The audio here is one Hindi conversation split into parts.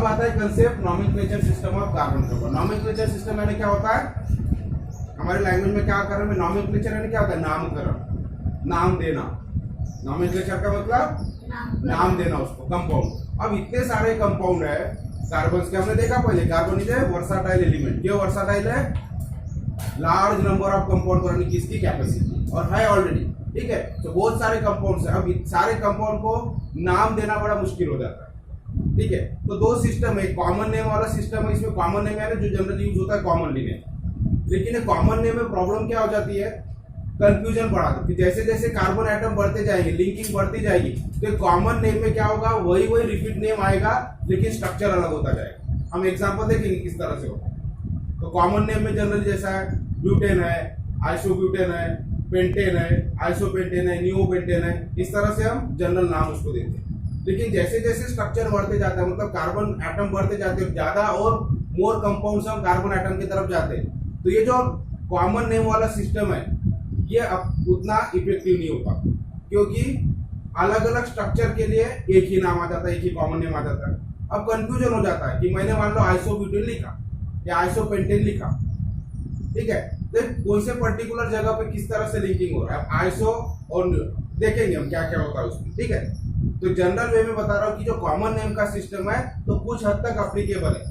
अब आता है concept nomenclature system of carbon compound. Nomenclature system यानी क्या होता है, हमारे लैंग्वेज में क्या कर रहे हैं, नॉमेनक्लेचर यानी क्या होता है, नामकरण, नाम देना। नॉमेनक्लेचर का मतलब नाम देना उसको, कंपाउंड। अब इतने सारे कंपाउंड है कार्बन के, हमने देखा पहले carbon is a versatile element. क्यों वर्साटाइल है, लार्ज नंबर ऑफ कंपाउंड करने की इसकी कैपेसिटी और है ऑलरेडी, ठीक है। तो बहुत सारे कंपाउंड्स है, अब सारे कंपाउंड को नाम देना बड़ा मुश्किल हो जाता है, ठीक है। तो दो सिस्टम है, कॉमन नेम वाला सिस्टम है, इसमें कॉमन नेम है जो जनरली यूज होता है कॉमनली नेम। लेकिन कॉमन नेम में प्रॉब्लम क्या हो जाती है, कंफ्यूजन बढ़ा दो। जैसे जैसे कार्बन एटम बढ़ते जाएंगे, लिंकिंग बढ़ती जाएगी, तो कॉमन नेम में क्या होगा, वही वही रिपीट नेम आएगा लेकिन स्ट्रक्चर अलग होता जाएगा। हम एग्जांपल देखेंगे किस तरह से होगा। तो कॉमन नेम में जनरली जैसा है, ब्यूटेन है, आइसोब्यूटेन है, पेंटेन है, आइसोपेंटेन है, नियोपेंटेन है, इस तरह से हम जनरल नाम उसको देते हैं। लेकिन जैसे जैसे स्ट्रक्चर बढ़ते जाता है, मतलब कार्बन एटम बढ़ते जाते हैं, ज्यादा और मोर कंपाउंड्स हम कार्बन एटम की तरफ जाते हैं, तो ये जो कॉमन नेम वाला सिस्टम है ये अब उतना इफेक्टिव नहीं होता, क्योंकि अलग अलग स्ट्रक्चर के लिए एक ही नाम आ जाता है, एक ही कॉमन नेम आ जाता है। अब कंफ्यूजन हो जाता है कि मैंने मान लो आइसोब्यूटेन लिखा या आइसोपेंटेन लिखा, ठीक है, तो कौन से पर्टिकुलर जगह पे किस तरह से लिंकिंग हो रहा है, आइसो और देखेंगे हम क्या क्या होता है उसमें, ठीक है। तो जनरल वे में बता रहा हूँ कि जो कॉमन नेम का सिस्टम है तो कुछ हद तक अप्लीकेबल है,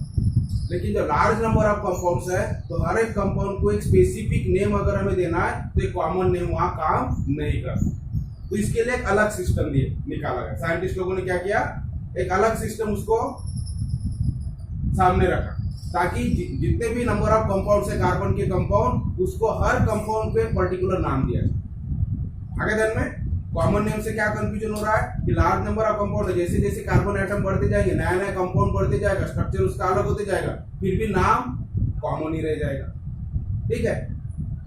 लेकिन जो लार्ज नंबर ऑफ कंपाउंड्स है तो हर एक कंपाउंड को एक स्पेसिफिक नेम अगर हमें देना है तो एक कॉमन नेम वहां काम नहीं करता। तो इसके लिए एक अलग सिस्टम निकाला गया। साइंटिस्ट लोगों ने क्या किया, एक अलग सिस्टम उसको सामने रखा, ताकि जितने भी नंबर ऑफ कंपाउंड्स है कार्बन के कंपाउंड, उसको हर कंपाउंड पे पर्टिकुलर नाम दिया जाए। आगे ध्यान में, कॉमन नेम से क्या कंफ्यूजन हो रहा है कि लार्ज नंबर ऑफ कंपाउंड है, जैसे जैसे कार्बन एटम बढ़ते जाएंगे, नया नया कंपाउंड बढ़ते जाएगा, स्ट्रक्चर उसका अलग होते जाएगा, फिर भी नाम कॉमन ही रह जाएगा, ठीक है।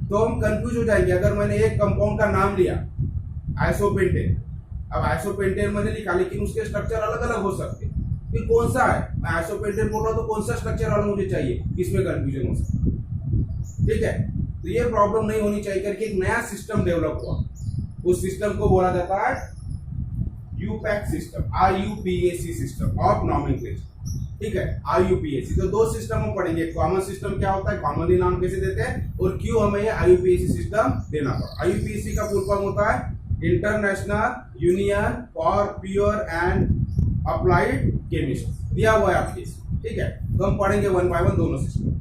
तो हम कंफ्यूज हो जाएंगे अगर मैंने एक कंपाउंड का नाम लिया आइसोपेंटेन, अब आइसोपेंटेन मैंने लिखा लेकिन उसके स्ट्रक्चर अलग अलग हो सकते हैं, फिर कौन सा है, मैं आइसोपेंटेन बोल रहा हूं तो कौन सा स्ट्रक्चर वाला मुझे चाहिए, इसमें कंफ्यूजन हो सकता है, ठीक है। तो ये प्रॉब्लम नहीं होनी चाहिए करके एक नया सिस्टम डेवलप हुआ, उस सिस्टम को बोला जाता है IUPAC system, IUPAC system of nomenclature, ठीक है। IUPAC, तो दो सिस्टम हम पढ़ेंगे, कॉमन सिस्टम क्या होता है, कॉमनली नाम कैसे देते हैं, और क्यों हमें ये IUPAC सिस्टम देना पड़ा। IUPAC का फुल फॉर्म होता है international union for pure and applied chemistry, दिया हुआ है आपके, ठीक है। तो हम पढ़ेंगे वन बाय वन दोनों सिस्टम।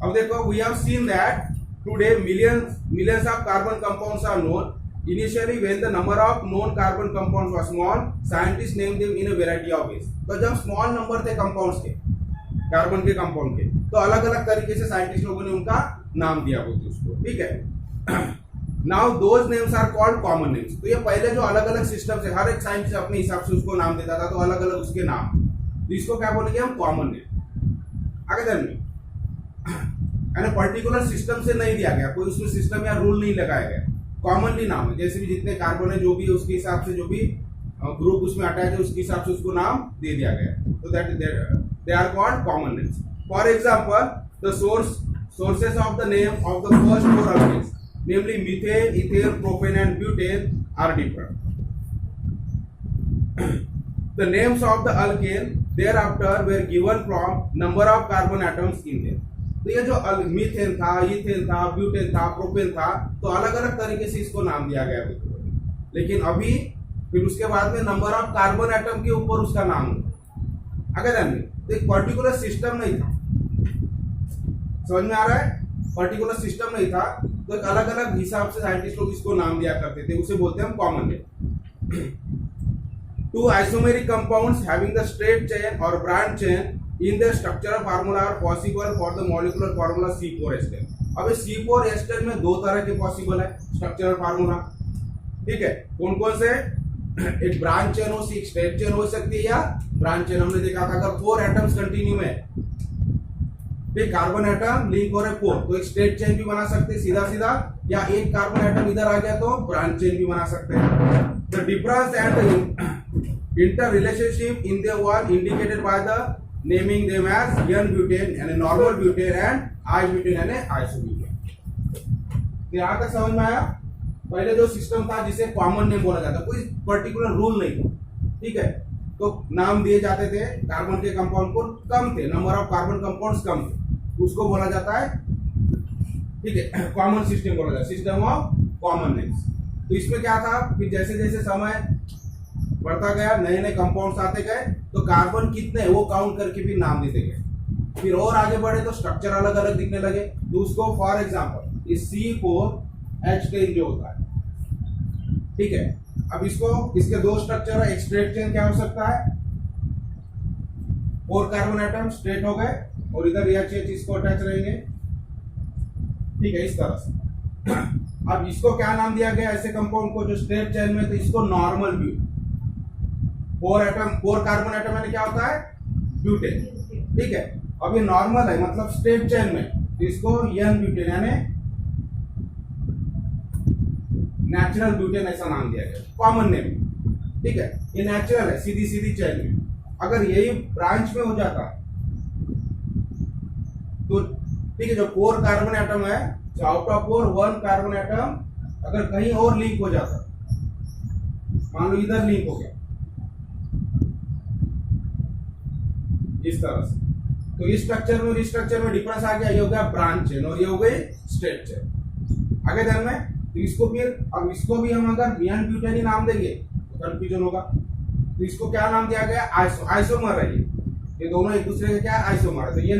अब देखो, we have seen that today millions of carbon compounds are known. Initially, when the number of known carbon compounds was small, scientists named them in a variety of ways. तो जब small number थे compounds के, कार्बन के कंपाउंड के, तो अलग अलग तरीके से साइंटिस्ट लोगों ने उनका नाम दिया होते उसको, ठीक है। Now those names are called common names. तो ये पहले जो अलग अलग सिस्टम से हर एक साइंटिस्ट अपने हिसाब से उसको नाम देता था, तो अलग अलग उसके नाम, तो इसको क्या बोलेंगे हम, कॉमन नेम। आगे जानिए, पर्टिकुलर सिस्टम से नहीं दिया गया, कोई उसमें सिस्टम या रूल नहीं लगाया गया, कॉमनली नाम है, जैसे भी जितने कार्बन है जो भी उसके हिसाब से जो भी ग्रुप उसमें अटैच है उसके हिसाब से उसको नाम दे दिया गया, तो that they are called common names. For example, the sources of the name of the first four alkanes, namely methane, ethane, propane and butane are different. The names of the alkane thereafter were given from number of carbon atoms in them. तो ये जो मीथेन था, इथेन था, ब्यूटेन था, प्रोपेन था, तो अलग अलग तरीके से इसको नाम दिया गया है। लेकिन अभी फिर उसके बाद में नंबर ऑफ कार्बन एटम के ऊपर उसका नाम होगा। अगर तो एक पर्टिकुलर सिस्टम नहीं था, समझ में आ रहा है, पर्टिकुलर सिस्टम नहीं था, तो एक अलग अलग हिसाब से साइंटिस्ट लोग इसको नाम दिया करते थे, उसे बोलते हैं हम common name. Two isomeric compounds having the straight chain or branch chain in their structural formula are possible for the molecular formula C4H10. अब C4H10 में दो तरह के पॉसिबल है स्ट्रक्चरल फार्मूला, ठीक है। कौन कौन से, एक ब्रांच चेन हो, एक स्ट्रेट चेन हो सकती है, या ब्रांच चेन हमने देखा था अगर 4 एटम्स कंटिन्यू में कार्बन एटम लिंक हो रहे 4, तो एक स्ट्रेट चेन भी बना सकते हैं सीधा सीधा, या एक कार्बन एटम इधर आ गया तो ब्रांच चेन भी बना सकते हैं। The difference and the interrelationship in their were indicated by the naming them as N-butane and a normal butane and I-butane and a isobutane। तो यहाँ तक समझ में आया। पहले जो सिस्टम था जिसे कॉमन नेम बोला जाता, कोई पर्टिकुलर रूल नहीं था, ठीक है। तो नाम दिए जाते थे कार्बन के कंपाउंड को, कम थे, नंबर ऑफ कार्बन कंपाउंड्स कम थे, उसको बोला जाता है, ठीक है, कॉमन सिस्टम बोला जाता है, सिस्टम ऑफ कॉमन नेम्स। तो इसमें क्या था कि जैसे जैसे समय बढ़ता गया, नए नए कंपाउंड्स आते गए, तो कार्बन कितने वो काउंट करके भी नाम देते गए। फिर और आगे बढ़े तो स्ट्रक्चर अलग अलग दिखने लगे। तो उसको फॉर एग्जांपल इस C4H10 जो होता है, ठीक है, अब इसको इसके दो स्ट्रक्चर है, एक स्ट्रेट चेन क्या हो सकता है, 4 कार्बन एटम स्ट्रेट हो गए और इधर CH इसको अटैच रहेंगे, ठीक है, इस तरह से। अब इसको क्या नाम दिया गया ऐसे कंपाउंड को जो स्ट्रेट चेन में, तो इसको नॉर्मल ब्यूट, 4 कार्बन एटम में क्या होता है, ब्यूटेन, ठीक है। अब ये नॉर्मल है मतलब स्ट्रेट चेन में, तो इसको N ब्यूटेन यानी नेचुरल ब्यूटेन ऐसा नाम दिया गया, कॉमन नेम, ठीक है। ये नेचुरल है, सीधी सीधी चेन में। अगर यही ब्रांच में हो जाता तो ठीक है, जो 4 कार्बन एटम है, आउट ऑफ 4 1 कार्बन एटम अगर कहीं और लिंक हो जाता, मान लो इधर लिंक हो गया इस तरह से, तो इस स्ट्रक्चर में और इस स्ट्रक्चर में डिफरेंस आ गया, ये हो गया ब्रांच चेन और ये हो गई स्ट्रेट चेन। आगे ध्यान में, तो इसको फिर अब इसको भी हम अगर N ब्यूटेन ही नाम देंगे तो कंफ्यूजन होगा। तो इसको क्या नाम दिया गया, आइसोमर है, ये दोनों एक दूसरे के क्या आइसोमर है। तो ये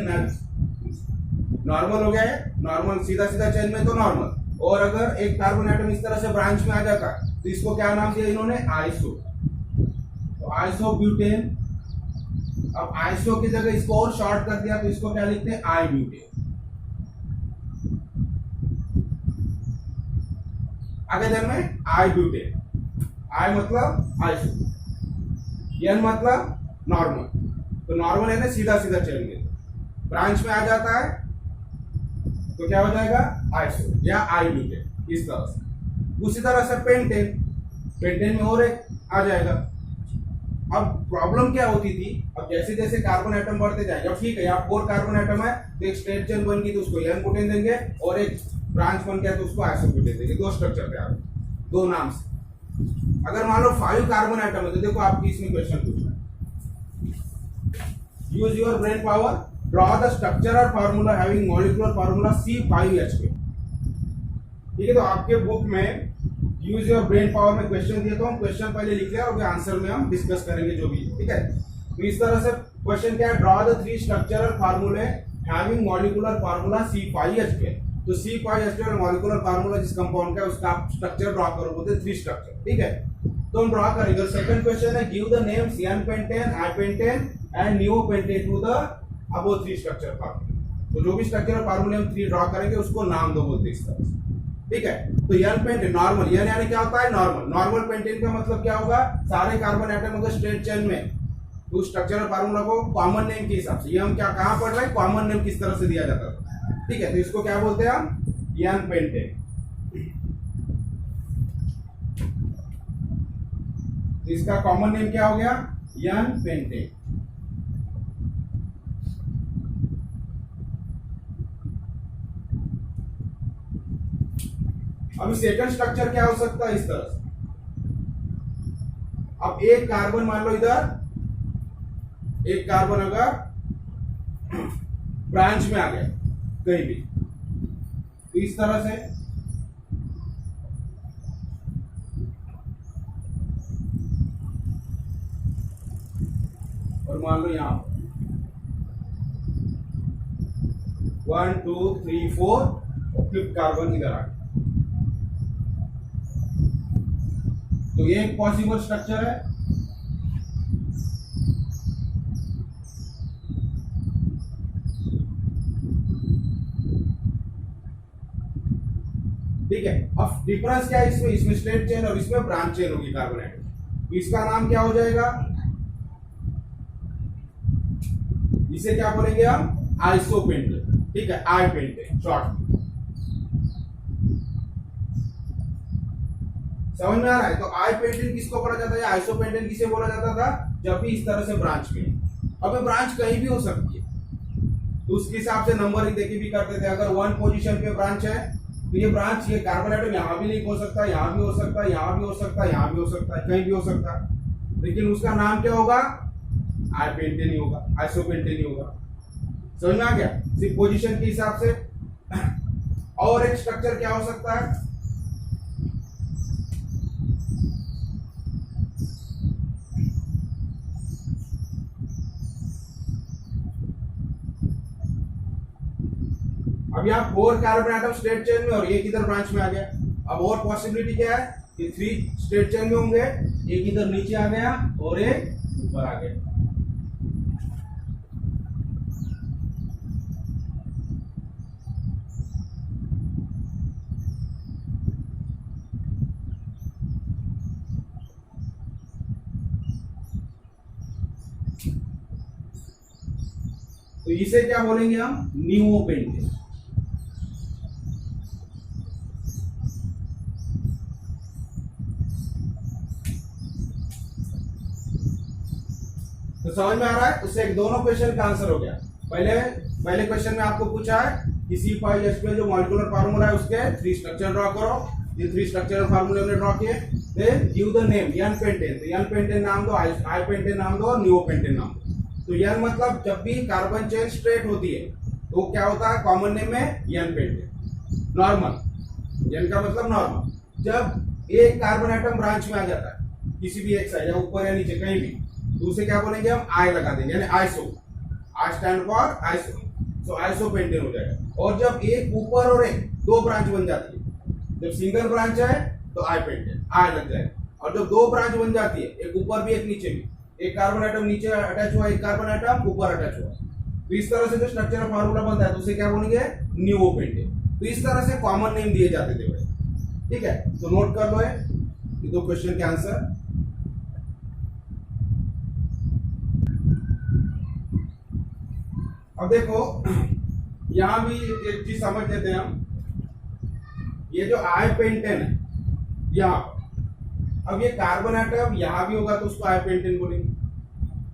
नॉर्मल हो गया है, नॉर्मल सीधा सीधा चेन में तो नॉर्मल, और अगर एक कार्बन एटम इस तरह से ब्रांच में आ जाता है तो इसको क्या नाम दिया इन्होंने, आइसो। तो आइसो ब्यूटेन। अब आइसो की जगह इसको और शॉर्ट कर दिया तो इसको क्या लिखते हैं, आई ब्यूटेन। आगे ध्यान में, आई ब्यूटेन, आई मतलब आइसो, N मतलब नॉर्मल। तो नॉर्मल है ना सीधा सीधा चेन में, ब्रांच में आ जाता है तो क्या हो जाएगा, आइसो या आई ब्यूटेन, इस तरह से। उसी तरह से पेंटेन, पेंटेन में और एक आ जाएगा। अब प्रॉब्लम क्या होती थी, अब जैसे जैसे कार्बन एटम बढ़ते जाएंगे, अब ठीक है यहाँ 4 कार्बन एटम है तो एक स्ट्रेट चेन बन गई तो उसको N ब्यूटेन देंगे, और एक ब्रांच बन गया तो उसको आइसो ब्यूटेन देंगे, दो स्ट्रक्चर पे आ गए, दो नाम से। अगर मान लो 5 कार्बन एटम है तो देखो आपकी इसमें क्वेश्चन पूछना है, use your brain power, draw the structure और formula having molecular formula C5H2, ठीक है। तो आपके बुक में यूज योर ब्रेन पावर में क्वेश्चन दिया, तो हम क्वेश्चन पहले लिख लिया और आंसर में हम डिस्कस करेंगे जो भी, ठीक है। तो इस तरह से क्वेश्चन क्या है, ड्रॉ द 3 स्ट्रक्चरल फार्मूले हैविंग मॉलिक्यूलर फार्मूला C5H2। तो C5H2 मॉलिक्यूलर फार्मूला जिस कंपाउंड का है उसका आप स्ट्रक्चर ड्रॉ करो, बोलते 3 स्ट्रक्चर, ठीक है। तो हम ड्रॉ करेंगे। सेकंड क्वेश्चन है, give the names N pentane, I pentane and neo pentane two the above 3 structure formula. तो जो भी स्ट्रक्चरल फार्मूले हम 3 ड्रॉ करेंगे उसको नाम दो, बोलते इस तरह से, ठीक है। तो N पेंटेन नॉर्मल, N यानी क्या होता है, नॉर्मल। नॉर्मल पेंटेन का मतलब क्या होगा, सारे कार्बन एटम अगर स्ट्रेट चेन में, तो स्ट्रक्चरल फार्मूला को कॉमन नेम के हिसाब से, ये हम क्या कहां पढ़ रहे हैं, कॉमन नेम किस तरह से दिया जाता था, ठीक है। तो इसको क्या बोलते हैं हम, N पेंटेन। तो इसका कॉमन नेम क्या हो गया, N पेंटेन। अभी सेकंड स्ट्रक्चर क्या हो सकता है, इस तरह से। अब एक कार्बन मान लो इधर, एक कार्बन अगर ब्रांच में आ गया कहीं भी, तो इस तरह से और मान लो यहां 1 2 3 4 और 5th कार्बन इधर आ गया, तो ये एक पॉसिबल स्ट्रक्चर है। ठीक है। अब डिफरेंस क्या है इसमें, इसमें स्ट्रेट चेन और इसमें ब्रांच चेन होगी कार्बन एटम। इसका नाम क्या हो जाएगा, इसे क्या बोलेंगे हम, आइसोपेंटेन, ठीक है, आई पेंटेन शॉर्ट। समझ में आ रहा है। तो आई पेंटेन किसको बोला जाता है, आइसोपेंटेन किसे बोला जाता था, जब भी इस तरह से ब्रांच में। अब ब्रांच कहीं भी हो सकती है तो उसके हिसाब से नंबरिंग देखी भी करते थे। अगर 1 पोजीशन पे ब्रांच है तो ये ब्रांच, ये कार्बन एटम यहाँ भी लिंक हो सकता है, यहाँ भी हो सकता है, यहाँ भी हो सकता है, यहाँ भी हो सकता है, कहीं भी हो सकता है, लेकिन उसका नाम क्या होगा? आइपेंटेन ही होगा, आइसोपेंटेन ही होगा। समझ में आ गया? सिर्फ पोजीशन के हिसाब से। और एक स्ट्रक्चर क्या हो सकता है? अब यहाँ 4 कार्बन एटम स्टेट चेन में और एक इधर ब्रांच में आ गया। अब और पॉसिबिलिटी क्या है कि 3 स्टेट चेन में होंगे, एक इधर नीचे आ गया और एक ऊपर आ गया। तो इसे क्या बोलेंगे हम? नियोपेंटेन। तो समझ में आ रहा है? उससे एक दोनों क्वेश्चन का आंसर हो गया। पहले क्वेश्चन में आपको पूछा है कि C5H12 जो मॉलिक्यूलर फार्मूला है उसके 3 स्ट्रक्चर ड्रॉ करो। ये 3 स्ट्रक्चरल फार्मूले हमने ड्रॉ किए। Then give the name n pentane. तो n पेंटेन नाम दो, i पेंटेन नाम दो और नियोपेंटेन नाम दो। तो n मतलब जब भी कार्बन चेन स्ट्रेट होती है तो क्या होता है? कॉमन नेम में n पेंटेन। नॉर्मल, n का मतलब नॉर्मल। जब एक कार्बन एटम ब्रांच में आ जाता है किसी भी एक साइड या ऊपर या नीचे कहीं भी, तो उसे क्या बोलेंगे हम? आई लगा देंगे, यानी iso. I stand for iso, so isopentane हो जाएगा। और जब एक ऊपर और एक 2 ब्रांच बन जाती है, जब सिंगल ब्रांच है तो आई पेंटेन, आई लग जाएगा। और जब 2 ब्रांच बन जाती है, एक ऊपर भी एक नीचे भी, एक कार्बन एटम नीचे अटैच हुआ, एक कार्बन एटम ऊपर अटैच हुआ, तो इस तरह से जो स्ट्रक्चरल फार्मूला बनता है तो उसे क्या बोलेंगे? नियोपेंटेन। तो इस तरह से कॉमन नेम दिए जाते थे बड़े। ठीक है, तो नोट कर लो ये 2 क्वेश्चन के आंसर। अब देखो यहां भी एक चीज समझ लेते हैं हम। ये जो आई पेंटेन है यहां, अब ये कार्बन एटम यहां भी होगा तो उसको आई पेंटेन बोलेंगे।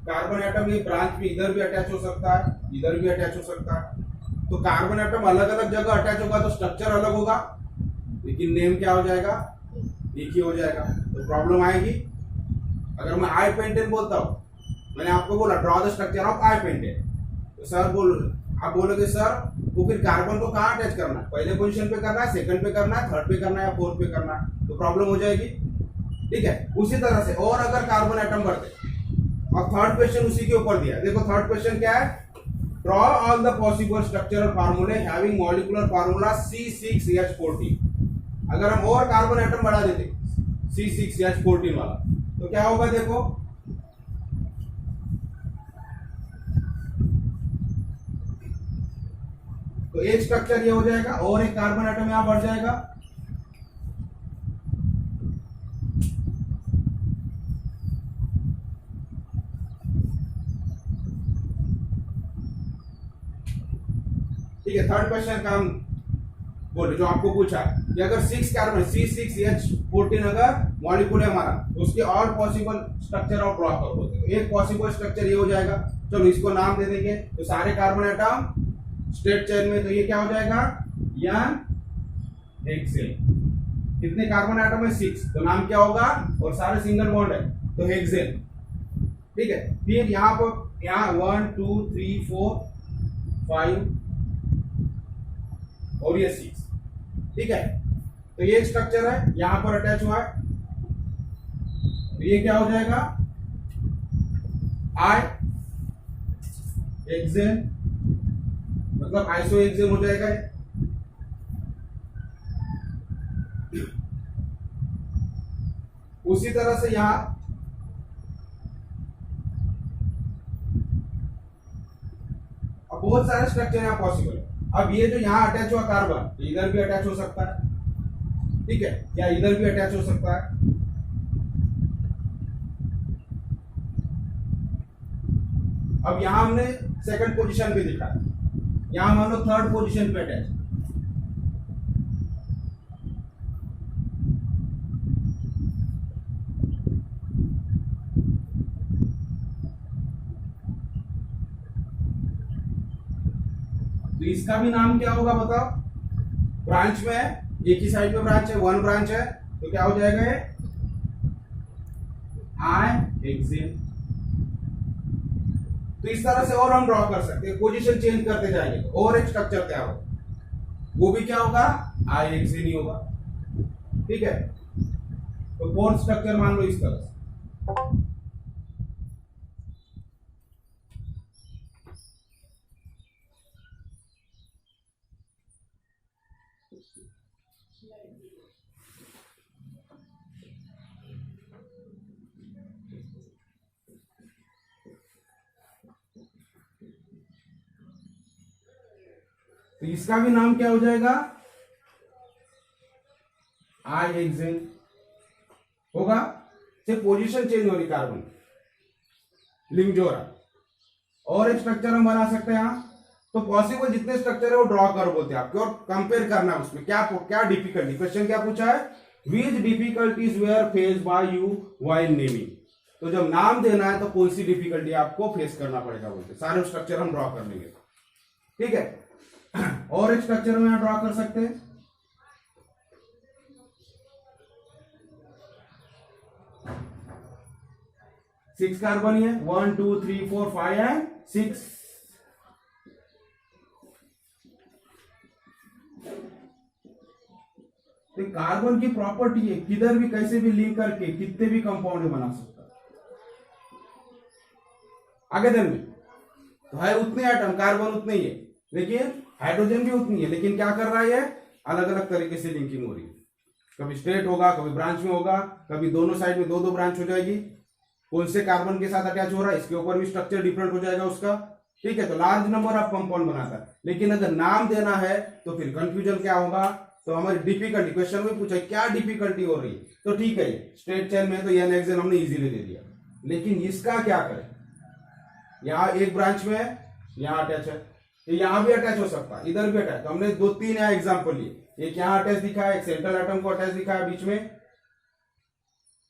कार्बन एटम ये ब्रांच में इधर भी अटैच हो सकता है, इधर भी अटैच हो सकता है। तो कार्बन एटम अलग अलग जगह अटैच होगा तो स्ट्रक्चर अलग होगा, लेकिन नेम क्या हो जाएगा? एक ही हो जाएगा। तो प्रॉब्लम आएगी अगर मैं आई पेंटेन बोलता हूं। मैंने आपको बोला draw the structure of I pentane, तो सर आप बोलोगे सर वो फिर कार्बन को कहाँ अटैच करना है? पहले पोजीशन पे करना है, सेकंड पे करना है, थर्ड पे करना है या फोर्थ पे करना है? तो प्रॉब्लम हो जाएगी। ठीक है, उसी तरह से और अगर कार्बन एटम बढ़ते और थर्ड क्वेश्चन उसी के ऊपर दिया। देखो थर्ड क्वेश्चन क्या है? Draw all the possible structural फार्मूले हैविंग मॉलिक्यूलर फार्मूला C6H14। अगर हम और कार्बन एटम बढ़ा देते C6H14 वाला, तो क्या होगा? देखो तो एक स्ट्रक्चर ये हो जाएगा और एक कार्बन एटम यहां बढ़ जाएगा। ठीक है, थर्ड क्वेश्चन का हम बोले जो आपको पूछा कि अगर 6 कार्बन C6H14 अगर मॉलिक्यूल है हमारा, तो उसके और पॉसिबल स्ट्रक्चर और ड्रॉ कर बोलते हैं। एक पॉसिबल स्ट्रक्चर ये हो जाएगा, चलो इसको नाम दे देंगे। तो सारे कार्बन एटम स्ट्रेट चेन में, तो ये क्या हो जाएगा? n hexane. कितने कार्बन एटम है? 6, तो नाम क्या होगा? और सारे सिंगल बॉन्ड है तो हेक्सेन। ठीक है, फिर यहाँ पर 1 2 3 4 5 और ये 6। ठीक है, तो ये एक स्ट्रक्चर है यहां पर अटैच हुआ है, तो ये क्या हो जाएगा? आई हेक्सेन, मतलब आइसो हेक्सेन हो जाएगा। उसी तरह से यहां अब बहुत सारे स्ट्रक्चर यहां पॉसिबल है। अब ये जो यहां अटैच हुआ कार्बन, इधर भी अटैच हो सकता है। ठीक है, या इधर भी अटैच हो सकता है। अब यहां हमने सेकंड पोजीशन पे दिखा, यहां मान लो थर्ड पोजीशन पे अटैच। तो इसका भी नाम क्या होगा बताओ? ब्रांच में एक ही साइड में ब्रांच है, वन ब्रांच है, तो क्या हो जाएगा ये i-हेक्सेन। तो इस तरह से और हम ड्रॉ कर सकते हैं, पोजीशन चेंज करते जाएंगे तो और एक स्ट्रक्चर तैयार होगा, वो भी क्या होगा i-हेक्सेन ही होगा। ठीक है, तो फोर्थ स्ट्रक्चर मान लो इस तरह से। तो इसका भी नाम क्या हो जाएगा i-हेक्सेन होगा। सिर्फ पोजीशन चेंज हो रही कार्बन, लिंक जो रहा। और एक स्ट्रक्चर हम बना सकते हैं यहां, तो पॉसिबल जितने स्ट्रक्चर है वो ड्रॉ कर बोलते हैं आपके, और कंपेयर करना उसमें क्या क्या डिफिकल्टी। क्वेश्चन क्या पूछा है, which difficulties were face by you while naming. तो जब नाम देना है तो कौन सी डिफिकल्टी आपको फेस करना पड़ेगा बोलते, सारे स्ट्रक्चर हम ड्रॉ कर लेंगे। ठीक है, और एक स्ट्रक्चर में ड्रॉ कर सकते हैं, सिक्स कार्बन ही है, 1 2 3 4 5 एंड 6। तो कार्बन की प्रॉपर्टी है किधर भी कैसे भी लिंक करके कितने भी कंपाउंड बना सकता है। आगे दिन में तो है उतने एटम, कार्बन उतने ही है, लेकिन हाइड्रोजन भी उतनी है, लेकिन क्या कर रहा है, अलग अलग तरीके से लिंकिंग हो रही है। कभी स्ट्रेट होगा, कभी ब्रांच में होगा, कभी दोनों साइड में दो दो ब्रांच हो जाएगी। कौन से कार्बन के साथ अटैच हो रहा है इसके ऊपर भी स्ट्रक्चर डिफरेंट हो जाएगा उसका। ठीक है, तो लार्ज नंबर ऑफ कंपाउंड बनाता है, लेकिन अगर नाम देना है तो फिर कंफ्यूजन क्या होगा। तो हमारी डिफिकल्टी, क्वेश्चन में पूछा क्या डिफिकल्टी हो रही है, तो ठीक है स्ट्रेट चेन में तो ये n-हेक्सेन हमने इजीली दे दिया, लेकिन इसका क्या करें। यहाँ एक ब्रांच में है, यहाँ अटैच है, तो यहाँ भी अटैच हो सकता है, इधर भी अटैच। तो हमने 2-3 यहाँ एग्जाम्पल लिए, एक यहाँ अटैच दिखा है, एक सेंट्रल एटम को अटैच दिखा है बीच में,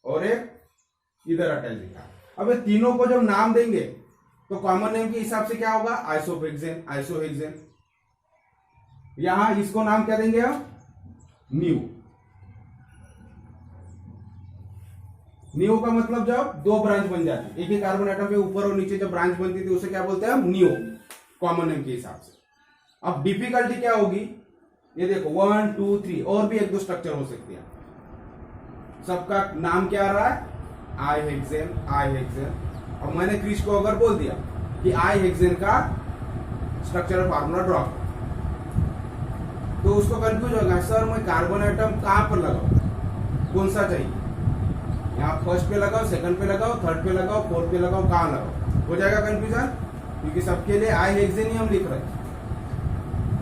और एक इधर अटैच दिखा है। अब ये तीनों को जब नाम देंगे तो कॉमन नेम के हिसाब से क्या होगा, आइसोहेक्सेन, आइसोहेक्सेन। यहां इसको नाम क्या देंगे हम, न्यू। न्यू का मतलब जब दो ब्रांच बन जाती, एक ही कार्बन एटम के ऊपर और नीचे जब ब्रांच बनती थी उसे क्या बोलते हैं हम, न्यू, कॉमन नेम के हिसाब से। अब डिफिकल्टी क्या होगी, ये देखो 1 2 3 और भी एक दो स्ट्रक्चर हो सकती है, सबका नाम क्या आ रहा है, i-हेक्सेन, i-हेक्सेन। और मैंने क्रिश को अगर बोल दिया कि i-हेक्सेन का स्ट्रक्चरल फार्मूला ड्रॉ, तो उसको कंफ्यूज होगा, सर मैं कार्बन एटम कहां पर लगाऊं, कौन सा चाहिए, यहाँ फर्स्ट पे लगाओ, सेकंड पे लगाओ, थर्ड पे लगाओ, फोर्थ पे लगाओ, कहां लगाओ, हो जाएगा कंफ्यूजन, क्योंकि सबके लिए i-हेक्सेन ही हम लिख रहे हैं।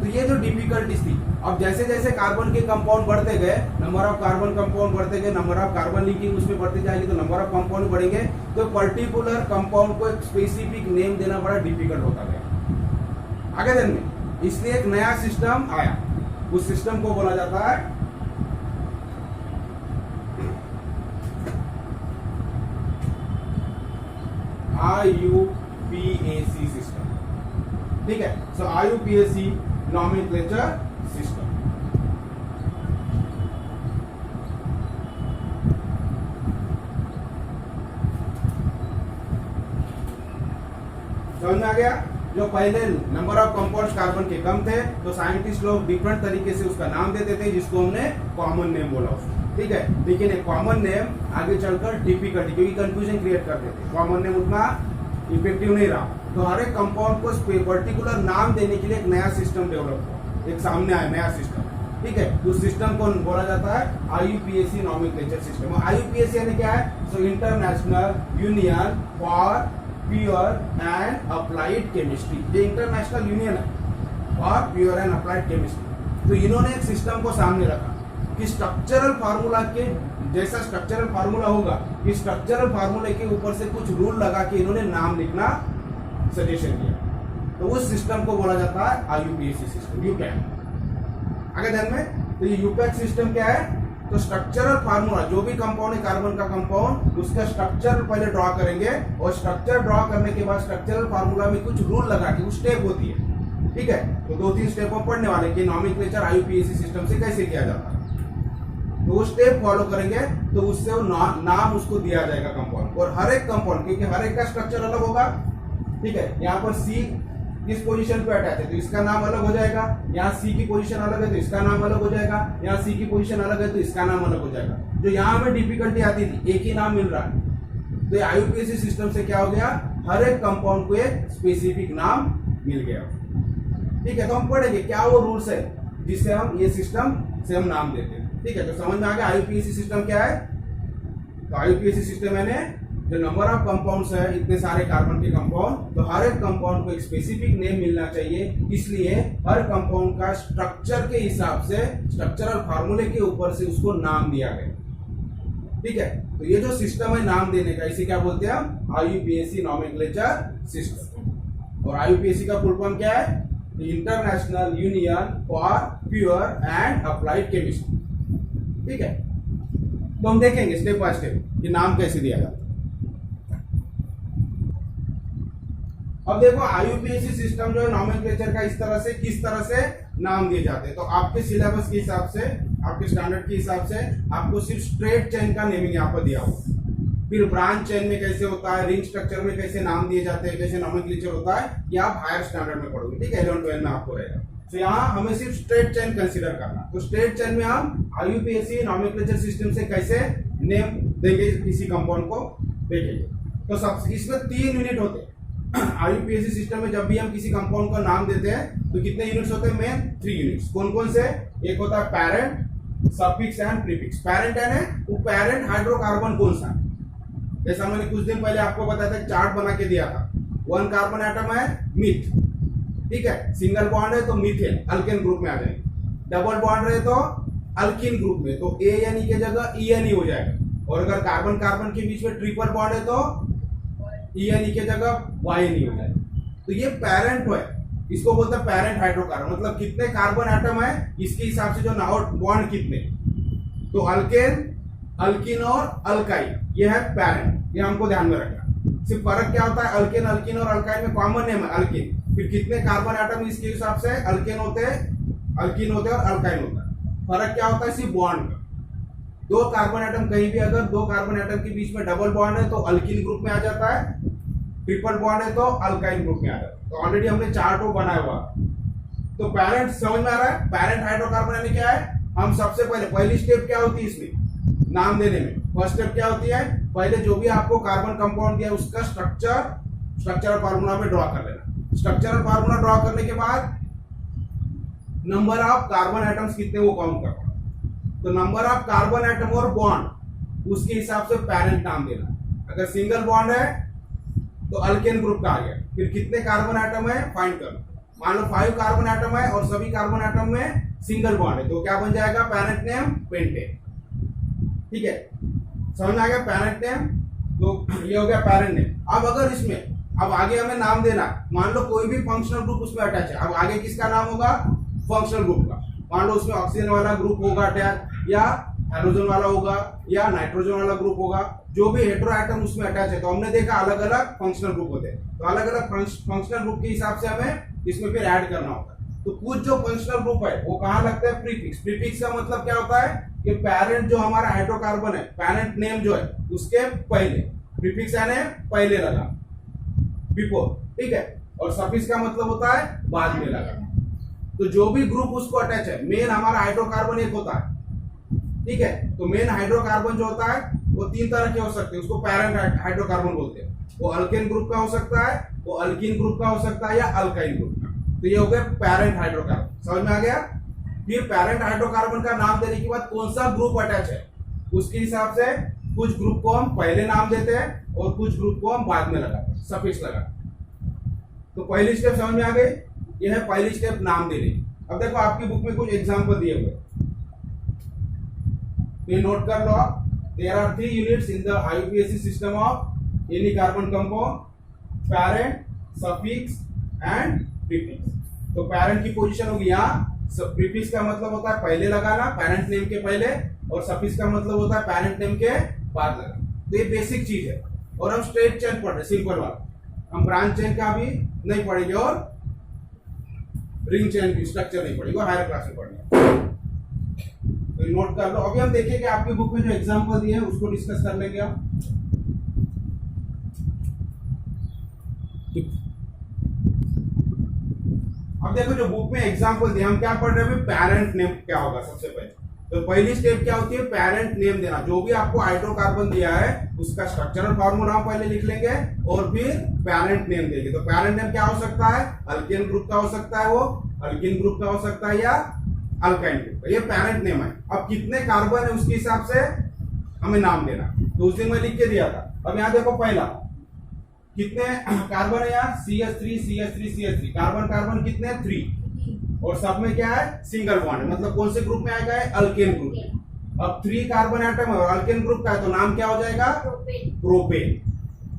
तो ये जो डिफिकल्टीज थी, अब जैसे जैसे कार्बन के कंपाउंड बढ़ते गए, नंबर ऑफ कार्बन कंपाउंड बढ़ते गए, नंबर ऑफ कार्बन लिंकिंग उसमें बढ़ती जाएगी, तो नंबर ऑफ कंपाउंड बढ़ेंगे, तो पर्टिकुलर कंपाउंड को एक स्पेसिफिक नेम देना बड़ा डिफिकल्ट होता गया आगे दिन में। इसलिए एक नया सिस्टम आया, उस सिस्टम को बोला जाता है IUPAC सिस्टम। ठीक है, सो IUPAC नॉमेनक्लेचर सिस्टम। समझ में आ गया। जो पहले नंबर ऑफ कंपाउंड्स कार्बन के कम थे, तो साइंटिस्ट लोग डिफरेंट तरीके से उसका नाम देते थे, जिसको हमने कॉमन नेम बोला उसको। ठीक है, लेकिन एक कॉमन नेम आगे चलकर डिफिकल्टी, क्योंकि कंफ्यूजन क्रिएट करते थे, कॉमन नेम उतना इफेक्टिव नहीं रहा। तो हर एक कंपाउंड को पर्टिकुलर नाम देने के लिए एक नया सिस्टम डेवलप हुआ, एक सामने आया नया सिस्टम। ठीक है, उस सिस्टम को बोला जाता है IUPAC नॉमेनक्लेचर सिस्टम। IUPAC यानी क्या है, so international union for pure and applied chemistry. ये इंटरनेशनल यूनियन है for pure and applied chemistry. तो इन्होंने एक सिस्टम को सामने रखा कि स्ट्रक्चरल फार्मूला के जैसा स्ट्रक्चरल फार्मूला होगा, कि स्ट्रक्चरल फार्मूले के ऊपर से कुछ रूल लगा के इन्होंने नाम लिखना सजेशन दिया। तो उस सिस्टम को बोला जाता है IUPAC सिस्टम, यूपैक। आगे ध्यान में, तो ये यूपैक सिस्टम क्या है, तो स्ट्रक्चरल फार्मूला, जो भी कंपाउंड है कार्बन का कंपाउंड, उसका स्ट्रक्चर पहले ड्रॉ करेंगे, और स्ट्रक्चर ड्रॉ करने के बाद स्ट्रक्चरल फार्मूला में कुछ रूल लगा के, कुछ स्टेप होती है। ठीक है, तो 2-3 स्टेप हम पढ़ने वाले कि नॉमेनक्लेचर IUPAC सिस्टम से कैसे किया जाता है। तो वो स्टेप फॉलो करेंगे तो उससे वो नाम उसको दिया जाएगा कंपाउंड। और हर एक कंपाउंड, क्योंकि हर एक का स्ट्रक्चर अलग होगा, ठीक है, यहाँ पर सी किस पोजीशन पे अटैच है तो इसका नाम अलग हो जाएगा, यहाँ सी की पोजीशन अलग है तो इसका नाम अलग हो जाएगा, यहाँ सी की पोजीशन अलग है तो इसका नाम अलग हो जाएगा। जो यहाँ हमें डिफिकल्टी आती थी, एक ही नाम मिल रहा है, तो ये IUPAC सिस्टम से क्या हो गया, हर एक कंपाउंड को एक स्पेसिफिक नाम मिल गया। ठीक है, तो हम पढ़ेंगे क्या वो रूल्स है जिससे हम ये सिस्टम से हम नाम देते हैं। ठीक है, तो समझ में आ गया IUPAC सिस्टम क्या है। तो IUPAC सिस्टम यानी जो नंबर ऑफ कंपाउंड्स है, इतने सारे कार्बन के कंपाउंड, तो हर एक कंपाउंड को एक स्पेसिफिक नेम मिलना चाहिए, इसलिए हर कंपाउंड का स्ट्रक्चर के हिसाब से, स्ट्रक्चरल फार्मूले के ऊपर से उसको नाम दिया गया। ठीक है, तो ये जो सिस्टम है नाम देने का, इसे क्या बोलते हैं हम, IUPAC नॉमेनक्लेचर सिस्टम। और IUPAC का फुल फॉर्म क्या है, international union for pure and applied chemistry. ठीक है, तो हम देखेंगे स्टेप बाय स्टेप कि नाम कैसे दिया जाता है। अब देखो IUPAC सिस्टम जो है नॉमेनक्लेचर का, इस तरह से किस तरह से नाम दिए जाते हैं। तो आपके सिलेबस के हिसाब से, आपके स्टैंडर्ड के हिसाब से आपको सिर्फ स्ट्रेट चेन का नेमिंग यहाँ पर दिया हुआ, फिर ब्रांच चेन में कैसे होता है, रिंग स्ट्रक्चर में कैसे नाम दिए जाते हैं, कैसे नॉमेनक्लेचर होता है, ये आप हायर स्टैंडर्ड में पढ़ोगे। ठीक है, 11-12 में आपको रहेगा। तो यहाँ हमें सिर्फ स्ट्रेट चेन कंसीडर करना। तो स्ट्रेट चेन में हम IUPAC नॉमेनक्लेचर सिस्टम से कैसे नेम देंगे किसी कंपाउंड को, देखेंगे। तो सब इसमें 3 यूनिट होते हैं। IUPAC सिस्टम में जब भी हम किसी कंपाउंड का नाम देते हैं तो कितने यूनिट्स होते हैं, मेन 3 यूनिट्स। कौन कौन से, एक होता है parent, suffix and prefix. Parent है वो पैरेंट हाइड्रोकार्बन कौन सा है, जैसा मैंने कुछ दिन पहले आपको बताया था, चार्ट बना के दिया था। 1 कार्बन एटम है मिथ, ठीक है, सिंगल बॉन्ड है तो मीथेन अल्केन ग्रुप में आ जाएंगे, डबल बॉन्ड रहे तो अल्कीन ग्रुप में, तो ANE की जगह ENE हो जाएगा। और अगर कार्बन कार्बन के बीच में ट्रिपल बॉन्ड है तो ENE की जगह YNE हो जाएगा। तो ये पैरेंट है, इसको बोलते हैं पैरेंट हाइड्रोकार्बन, मतलब कितने कार्बन एटम है इसके हिसाब से जो बॉन्ड कितने। तो अल्केन, अल्कीन और अल्काइन, ये है पैरेंट, ये हमको ध्यान में रखना। सिर्फ फर्क क्या होता है, अल्केन, अल्कीन और अल्काइन में कॉमन नेम है अल्कीन, फिर कितने कार्बन एटम इसके हिसाब से अल्केन होते हैं, अल्कीन होते हैं और अल्काइन होता है। फर्क क्या होता है, सिर्फ बॉन्ड का। 2 कार्बन एटम कहीं भी अगर 2 कार्बन एटम के बीच में डबल बॉन्ड है तो अल्कीन ग्रुप में आ जाता है, ट्रिपल बॉन्ड है तो अल्काइन ग्रुप में आ जाता है। तो ऑलरेडी हमने चार्ट वो बनाया हुआ। तो पैरेंट समझ में आ रहा है, पैरेंट हाइड्रोकार्बन यानी क्या है, हम सबसे पहली स्टेप क्या होती है इसमें नाम देने में, फर्स्ट स्टेप क्या होती है, पहले जो भी आपको कार्बन कंपाउंड दिया उसका स्ट्रक्चरल फार्मूला में ड्रॉ कर लेना। स्ट्रक्चरल फार्मूला ड्रॉ करने के बाद नंबर ऑफ कार्बन एटम्स कितने वो काउंट करना। तो नंबर ऑफ कार्बन एटम और बॉन्ड उसके हिसाब से पैरेंट नाम देना। अगर सिंगल बॉन्ड है तो अल्केन ग्रुप का आ गया, फिर कितने कार्बन एटम है फाइंड करना। मान लो 5 कार्बन एटम है और सभी कार्बन एटम में सिंगल बॉन्ड है, तो क्या बन जाएगा, पैरेंट नेम पेंटेन। ठीक है, समझ में आ गया पैरेंट नेम, तो ये हो गया पैरेंट नेम। अब अगर इसमें अब आगे हमें नाम देना, मान लो कोई भी फंक्शनल ग्रुप उसमें अटैच है, अब आगे किसका नाम होगा, फंक्शनल ग्रुप का। मान लो उसमें ऑक्सीजन वाला ग्रुप होगा अटैच, या हाइड्रोजन वाला होगा, या नाइट्रोजन वाला ग्रुप होगा, जो भी हेटेरो एटम उसमें अटैच है। तो हमने देखा अलग अलग फंक्शनल ग्रुप होते हैं, तो अलग अलग फंक्शनल ग्रुप के हिसाब से हमें इसमें फिर ऐड करना होता है। तो कुछ जो फंक्शनल ग्रुप है वो कहाँ लगता है, प्रीफिक्स। प्रीफिक्स का मतलब क्या होता है कि पैरेंट जो हमारा हाइड्रोकार्बन है, पैरेंट नेम जो है उसके पहले, प्रीफिक्स यानी पहले लगा, बिफोर। ठीक है, और सफिक्स का मतलब होता है बाद में लगा। तो जो भी ग्रुप उसको अटैच है, मेन हमारा हाइड्रोकार्बन एक होता है। ठीक है, तो मेन हाइड्रोकार्बन जो होता है वो 3 तरह के हो सकते हैं, उसको पैरेंट हाइड्रोकार्बन बोलते हैं। वो अल्केन ग्रुप का हो सकता है, वो अल्कीन ग्रुप का हो सकता है, या अल्काइन ग्रुप का। तो ये हो गया पैरेंट हाइड्रोकार्बन, समझ में आ गया। फिर पैरेंट हाइड्रोकार्बन का नाम देने के बाद कौन सा ग्रुप अटैच है उसके हिसाब से कुछ ग्रुप को हम पहले नाम देते हैं और कुछ ग्रुप को हम बाद में लगाते हैं, सफिक्स लगाते हैं। तो पहली स्टेप समझ में आ गई, यह है पहली स्टेप नाम देने की। अब देखो आपकी बुक में कुछ एग्जांपल दिए हुए, ये नोट कर लो। There are 3 units in the IUPAC system of any carbon compound, parent, suffix and prefix. तो पैरेंट की पोजीशन होगी यहाँ, प्रीफिक्स का मतलब होता है पहले लगाना, पैरेंट नेम के पहले, और सफिक्स का मतलब होता है पैरेंट नेम के बाद लगाना। तो ये बेसिक चीज है। और हम स्ट्रेट चेन पढ़ रहे, सिंपल वाला, हम ब्रांच चेन का भी नहीं पढ़ेंगे और रिंग चेन की स्ट्रक्चर नहीं पढ़ेंगे, और हायर क्लास में पढ़ेंगे। तो नोट कर लो। अभी हम देखेंगे आपकी बुक में जो एग्जांपल दिए हैं उसको डिस्कस कर लेंगे हम। अब देखो जो बुक में एग्जांपल दिए, हम क्या पढ़ रहे हैं, पेरेंट नेम क्या होगा सबसे पहले। तो पहली स्टेप क्या होती है, पेरेंट नेम देना। जो भी आपको हाइड्रोकार्बन दिया है उसका स्ट्रक्चरल फार्मूला पहले लिख लेंगे और फिर पेरेंट नेम देंगे। तो पेरेंट नेम क्या हो सकता है, अल्केन ग्रुप का हो सकता है, वो अल्किन ग्रुप का हो सकता है या अल्काइन ग्रुप का। ये पेरेंट नेम है। अब कितने कार्बन है उसके हिसाब से हमें नाम देना। तो उस दिन मैं लिख के दिया था। अब यहाँ देखो पहला कितने कार्बन है, यहाँ CH3 CH3 CH3 carbon carbon कितने 3 और सब में क्या है सिंगल बॉन्ड है, मतलब कौन से ग्रुप में आएगा, अल्केन ग्रुप। अब 3 कार्बन एटम है और अल्केन ग्रुप का है तो नाम क्या हो जाएगा, प्रोपेन।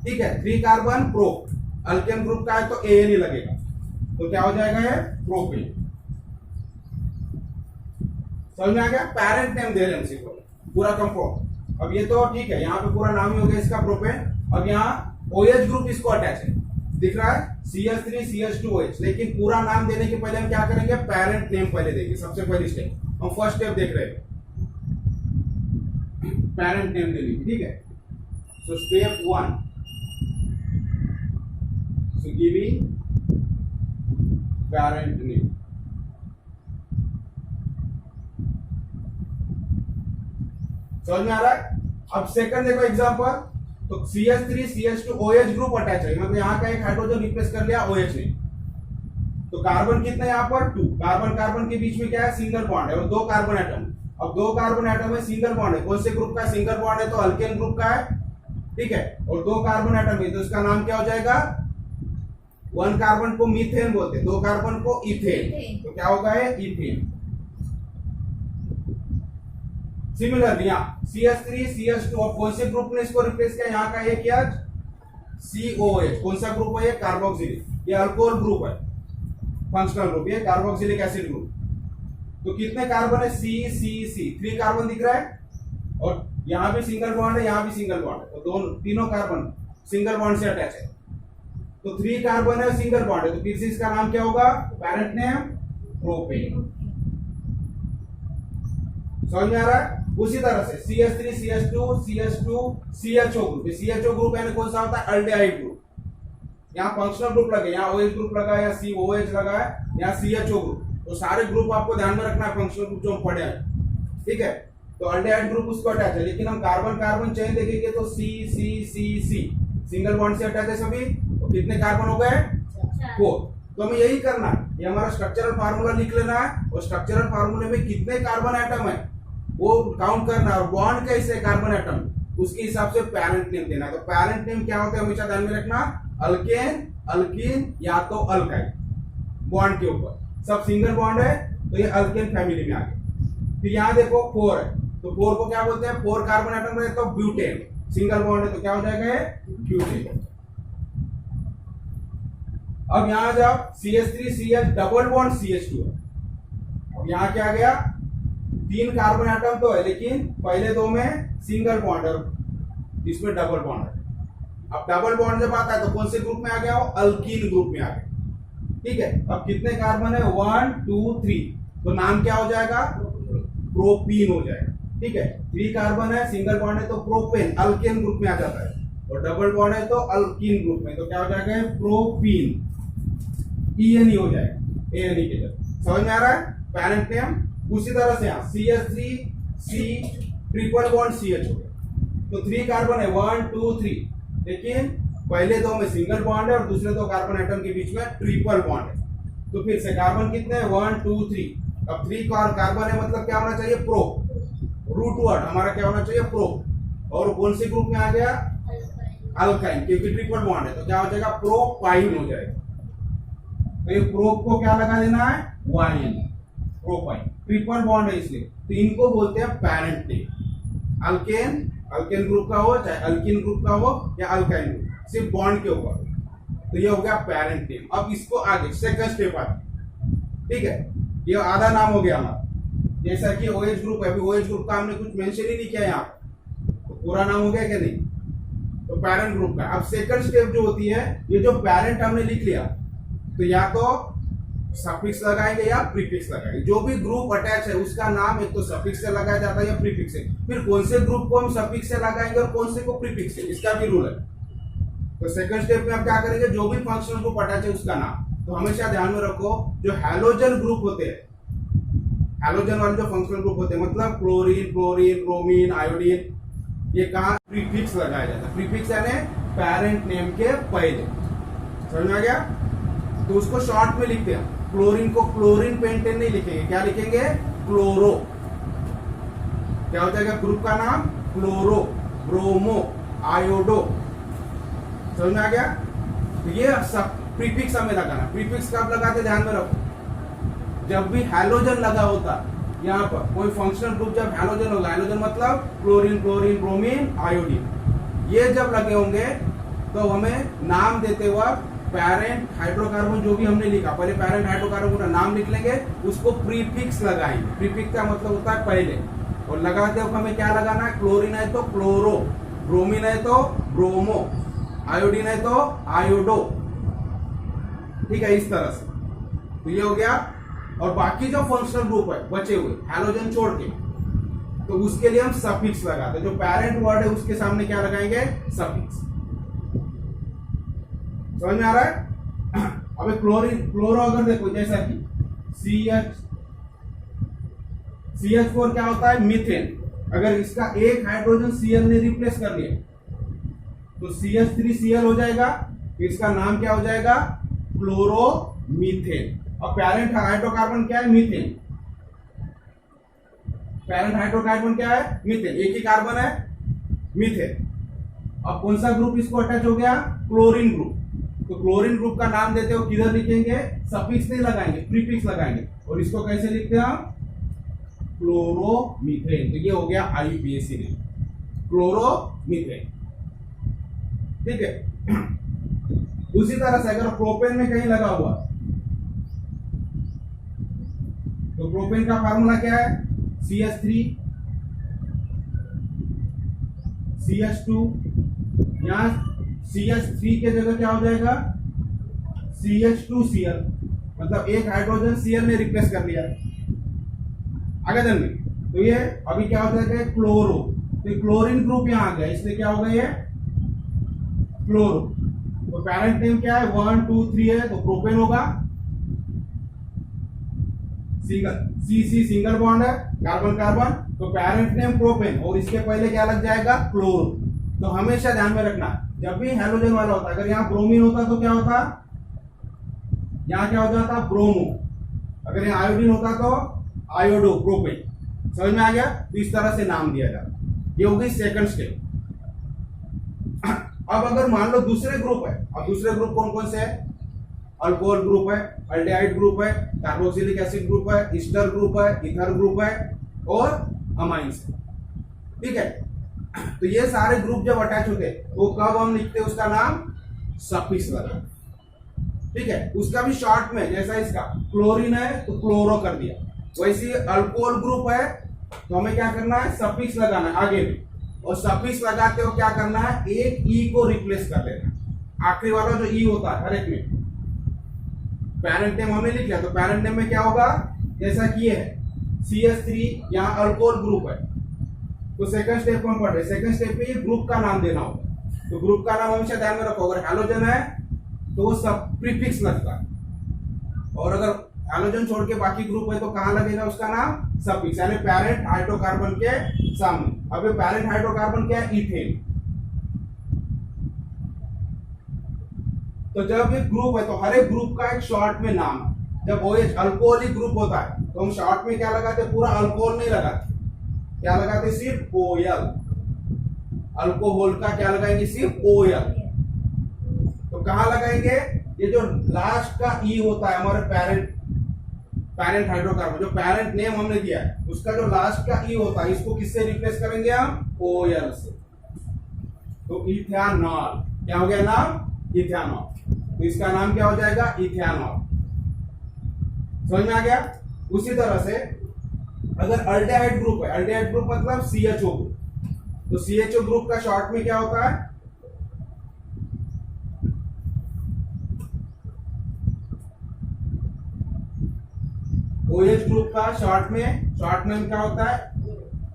ठीक है, 3 कार्बन प्रो, अल्केन ग्रुप का है तो AN ही लगेगा, तो क्या हो जाएगा ये प्रोपेन। समझ में आ गया। पेरेंट नेम दे रहे हैं पूरा कंपाउंड। अब ये तो ठीक है, यहाँ पे पूरा नाम ही हो गया इसका प्रोपेन। अब यहाँ OH ग्रुप इसको अटैच है, दिख रहा है CH3 CH2OH, लेकिन पूरा नाम देने के पहले हम क्या करेंगे, पेरेंट नेम पहले देंगे। सबसे पहली स्टेप हम फर्स्ट स्टेप देख रहे हैं, पेरेंट नेम दे लीजिए। ठीक है, so step 1, so giving parent name. समझ में आ रहा है। अब सेकंड देखो एग्जांपल, तो CH3 CH2OH ग्रुप अटैच है, मतलब यहाँ का एक हाइड्रोजन रिप्लेस कर लिया OH ने। तो कार्बन कितने यहाँ पर 2, कार्बन कार्बन के बीच में क्या है, सिंगल बॉन्ड है और 2 कार्बन एटम। अब 2 कार्बन एटम है, सिंगल बॉन्ड है, कौन से ग्रुप का सिंगल बॉन्ड है, तो अल्केन ग्रुप का है। ठीक है, और 2 कार्बन एटम है तो इसका नाम क्या हो जाएगा, 1 कार्बन को मीथेन बोलते हैं, 2 कार्बन को इथेन, तो क्या होगा ये इथेन। सिमिलरली यहाँ CH3 CH2 और कौन से ग्रुप ने इसको रिप्लेस किया, यहाँ का एक या COH, कौन सा ग्रुप है ये, कार्बोक्सिलिक, ये अल्कोहल ग्रुप है, फंक्शनल ग्रुप, ये कार्बोक्सिलिक एसिड ग्रुप। तो कितने कार्बन है, C 3 कार्बन दिख रहा है और यहाँ भी सिंगल बॉन्ड है, यहाँ भी सिंगल बॉन्ड है, तो दोनों तीनों कार्बन सिंगल बॉन्ड से अटैच है। तो 3 कार्बन है, सिंगल बॉन्ड है, तो फिर से इसका नाम क्या होगा, पेरेंट नेम प्रोपेन। समझ में आ रहा है। उसी तरह से CH3 CH2 CH2 CHO group, CHO group यानी कौन सा होता है, अल्डेहाइड ग्रुप। यहाँ फंक्शनल ग्रुप लगे, यहाँ OH ग्रुप लगा है या COH लगा है, यहाँ CHO ग्रुप। तो सारे ग्रुप आपको ध्यान में रखना है, फंक्शनल ग्रुप जो हम पढ़े हैं। ठीक है, तो अल्डेहाइड ग्रुप उसको अटैच है, लेकिन हम कार्बन कार्बन चेन देखेंगे तो C सिंगल बॉन्ड से अटैच है सभी। तो कितने कार्बन हो गए, 4। तो हमें यही करना है, ये हमारा स्ट्रक्चरल फार्मूला लिख लेना है और स्ट्रक्चरल फार्मूले में कितने कार्बन एटम है वो काउंट करना है और बॉन्ड कैसे कार्बन एटम उसके हिसाब से पेरेंट नेम देना है। तो पेरेंट नेम क्या होता है हमेशा ध्यान में रखना, अल्केन अल्कीन या तो अल्काइन। बॉन्ड के ऊपर सब सिंगल बॉन्ड है तो ये अल्केन फैमिली में आ गए। फिर यहाँ देखो 4 है, तो 4 को क्या बोलते हैं, 4 कार्बन एटम रहे तो ब्यूटेन, सिंगल बॉन्ड है तो क्या हो जाएगा ब्यूटेन। अब यहाँ जाओ CH3 CH double bond CH2 है। अब यहाँ क्या आ गया, 3 कार्बन एटम तो है लेकिन पहले 2 में सिंगल बॉन्ड है, इसमें डबल बॉन्ड है। अब डबल बॉन्ड जब आता है तो कौन से ग्रुप में आ गया, वो अल्कीन ग्रुप में आ गया। ठीक है, अब कितने कार्बन है, 1 2 3, तो नाम क्या हो जाएगा, प्रोपीन हो जाएगा। ठीक है, 3 कार्बन है, सिंगल बॉन्ड है तो प्रोपेन अल्केन ग्रुप में आ जाता है, और डबल बॉन्ड है तो अल्कीन ग्रुप में, तो क्या हो जाएगा प्रोपीन, EN हो जाएगा, ANE के जगह। समझ में आ रहा है पेरेंट नेम। उसी तरह से यहाँ CH3 C triple bond CH हो गया, तो 3 कार्बन है 1 2 3, लेकिन पहले 2 में सिंगल बॉन्ड है और दूसरे 2 कार्बन एटम के बीच में ट्रिपल बॉन्ड है। तो फिर से कार्बन कितने हैं, 1 2 3। अब 3 कार्बन है मतलब क्या होना चाहिए, प्रो, रूट वर्ड हमारा क्या होना चाहिए, प्रो। और कौन से ग्रुप में आ गया, अल्काइन, क्योंकि ट्रिपल बॉन्ड है तो क्या हो जाएगा, प्रोपाइन हो जाएगा। तो ये प्रो को क्या लगा देना है, वाइन, प्रोपाइन, ट्रिपल बॉन्ड है इसलिए, तो इनको बोलते हैं parent name. Alkane, alkane group का हो चाहे अल्किन ग्रुप का हो या अल्काइन ग्रुप, सिर्फ बॉन्ड के ऊपर, तो ये हो गया पेरेंट नेम। अब इसको आगे सेकंड स्टेप आता, ठीक है, ये आधा नाम हो गया हमारा, जैसा कि OH ग्रुप है, अभी OH ग्रुप का हमने कुछ मेंशन ही नहीं किया यहाँ पर, तो पूरा नाम हो गया क्या नहीं, तो पेरेंट ग्रुप का। अब सेकंड स्टेप जो होती है, ये जो पेरेंट हमने लिख लिया, तो या तो सफिक्स लगाएंगे या प्रीफिक्स लगाएंगे। जो भी ग्रुप अटैच है उसका नाम एक तो सफिक्स से लगाया जाता है या प्रीफिक्स से। फिर कौन से ग्रुप को हम सफिक्स से लगाएंगे और कौन से को प्रीफिक्स से, इसका भी रूल है। तो सेकंड स्टेप में हम क्या करेंगे, जो भी फंक्शनल ग्रुप अटैच है उसका नाम। तो हमेशा ध्यान में रखो, जो हैलोजन ग्रुप होते हैं, हैलोजन वाले जो फंक्शनल ग्रुप होते हैं, मतलब क्लोरीन, क्लोरीन, ब्रोमीन, आयोडीन, ये कहाँ प्रीफिक्स लगाया जाता है। प्रीफिक्स यानी पेरेंट नेम के पहले। समझ में आ गया? तो उसको शॉर्ट में लिखते हैं। क्लोरीन को क्लोरीन पेंटेन नहीं लिखेंगे, क्या लिखेंगे, क्लोरो। क्या हो जाएगा ग्रुप का नाम, क्लोरो, ब्रोमो, आयोडो। समझ में आ गया? तो ये सब प्रीफिक्स हमें लगाना। प्रीफिक्स कब लगाते ध्यान में रखो, जब भी हैलोजन लगा होता, यहाँ पर कोई फंक्शनल ग्रुप जब हैलोजन होगा, हैलोजन मतलब क्लोरीन, क्लोरीन, ब्रोमीन, आयोडीन, ये जब लगे होंगे तो हमें नाम देते वक्त पैरेंट हाइड्रोकार्बन जो भी हमने लिखा, पहले पैरेंट हाइड्रोकार्बन का नाम लिख लेंगे, उसको प्रीफिक्स लगाएंगे। प्रीफिक्स का मतलब होता है पहले, और लगाते वक्त हमें क्या लगाना है, क्लोरीन है तो क्लोरो, ब्रोमीन है तो ब्रोमो, आयोडीन है तो आयोडो। ठीक है, इस तरह से। तो ये हो गया। और बाकी जो फंक्शनल ग्रुप है बचे हुए हैलोजन छोड़ के, तो उसके लिए हम सफिक्स लगाते हैं। जो पेरेंट वर्ड है उसके सामने क्या लगाएंगे, सफिक्स। समझ में आ रहा है? अबे क्लोरीन, क्लोरो अगर देखो जैसा कि CH4 क्या होता है, मीथेन। अगर इसका एक हाइड्रोजन Cl ने रिप्लेस कर लिया तो CH3Cl हो जाएगा। इसका नाम क्या हो जाएगा, क्लोरोमीथेन। और पेरेंट हाइड्रोकार्बन क्या है, मीथेन। पेरेंट हाइड्रोकार्बन क्या है, मीथेन, एक ही कार्बन है, मीथेन। अब कौन सा ग्रुप इसको अटैच हो गया, क्लोरीन ग्रुप। तो क्लोरीन ग्रुप का नाम देते हो किधर लिखेंगे, सफिक्स नहीं लगाएंगे, प्रीफिक्स लगाएंगे। और इसको कैसे लिखते हैं हम, क्लोरोमीथेन। तो ये हो गया IUPAC ने, क्लोरोमीथेन। ठीक है। उसी तरह से अगर प्रोपेन में कहीं लगा हुआ तो प्रोपेन का फार्मूला क्या है, CH3 CH2, यहां CH3 के जगह क्या हो जाएगा, CH2Cl, मतलब एक हाइड्रोजन Cl ने रिप्लेस कर लिया। आगे चल में तो ये अभी क्या हो जाएगा, क्लोरो। तो क्लोरीन ग्रुप यहां आ गया, इसलिए क्या हो गया ये क्लोरो। तो पेरेंट नेम क्या है, 1 2 3 है, तो प्रोपेन होगा। सिंगल सिंगल बॉन्ड है, कार्बन कार्बन, तो पेरेंट नेम प्रोपेन, और इसके पहले क्या लग जाएगा, क्लोरो। तो हमेशा ध्यान में रखना, जब भी हैलोजन वाला होता, अगर यहाँ ब्रोमीन होता तो क्या होता, यहाँ क्या हो जाता, ब्रोमो। अगर यहाँ आयोडीन होता तो आयोडो, प्रोपेन। समझ में आ गया? तो इस तरह से नाम दिया जाता। ये हो गई सेकंड स्टेप। अब अगर मान लो दूसरे ग्रुप है, अब दूसरे ग्रुप कौन कौन से है, अल्कोहल ग्रुप है, अल्डिहाइड ग्रुप है, कार्बोक्सिलिक एसिड ग्रुप है, ईस्टर ग्रुप है, ईथर ग्रुप है, और अमाइंस है। ठीक है। तो ये सारे ग्रुप जब अटैच होते हैं तो कब हम लिखते हैं उसका नाम, सफिक्स लगा। ठीक है। उसका भी शॉर्ट में, जैसा इसका क्लोरीन है तो क्लोरो कर दिया, वैसे अल्कोहल ग्रुप है तो हमें क्या करना है, सफिक्स लगाना है आगे भी। और सफिक्स लगाते हो क्या करना है, एक ई को रिप्लेस कर लेना। आखिरी वाला जो ई होता है हर एक में, पेरेंट नेम हमने लिख लिया, तो पेरेंट नेम में क्या होगा, जैसा कि ये है CH3, यहाँ अल्कोहल ग्रुप है, तो सेकंड स्टेप में पढ़ रहे, सेकंड स्टेप पे ये ग्रुप का नाम देना होगा। तो ग्रुप का नाम हमेशा ध्यान में रखो, अगर हैलोजन है तो वो सब प्रीफिक्स लगता है, और अगर हैलोजन छोड़ के बाकी ग्रुप है तो कहां लगेगा उसका नाम, सफिक्स, यानी पेरेंट हाइड्रोकार्बन के सामने। अब ये पेरेंट हाइड्रोकार्बन क्या है, इथेन। तो जब ये ग्रुप है तो हर एक ग्रुप का एक शॉर्ट में नाम है। जब OH अल्कोहलिक ग्रुप होता है तो हम शॉर्ट में क्या लगाते, पूरा अल्कोहल नहीं लगाते, क्या लगाते, सिर्फ OL। अल्कोहल का क्या लगाएंगे, सिर्फ OL। तो कहां लगाएंगे, ये जो लास्ट का ई होता है हमारे पेरेंट हाइड्रोकार्बन, जो पेरेंट नेम हमने दिया है उसका जो लास्ट का ई होता है, इसको किससे रिप्लेस करेंगे हम, OL से। तो इथेनॉल, क्या हो गया नाम, इथेनॉल। तो इसका नाम क्या हो जाएगा, इथेनॉल। समझ में आ गया? उसी तरह से अगर अल्डिहाइड ग्रुप है, अल्डिहाइड ग्रुप मतलब CHO ग्रुप, तो CHO ग्रुप का शॉर्ट में क्या होता है, OH ग्रुप का शॉर्ट नेम क्या होता है?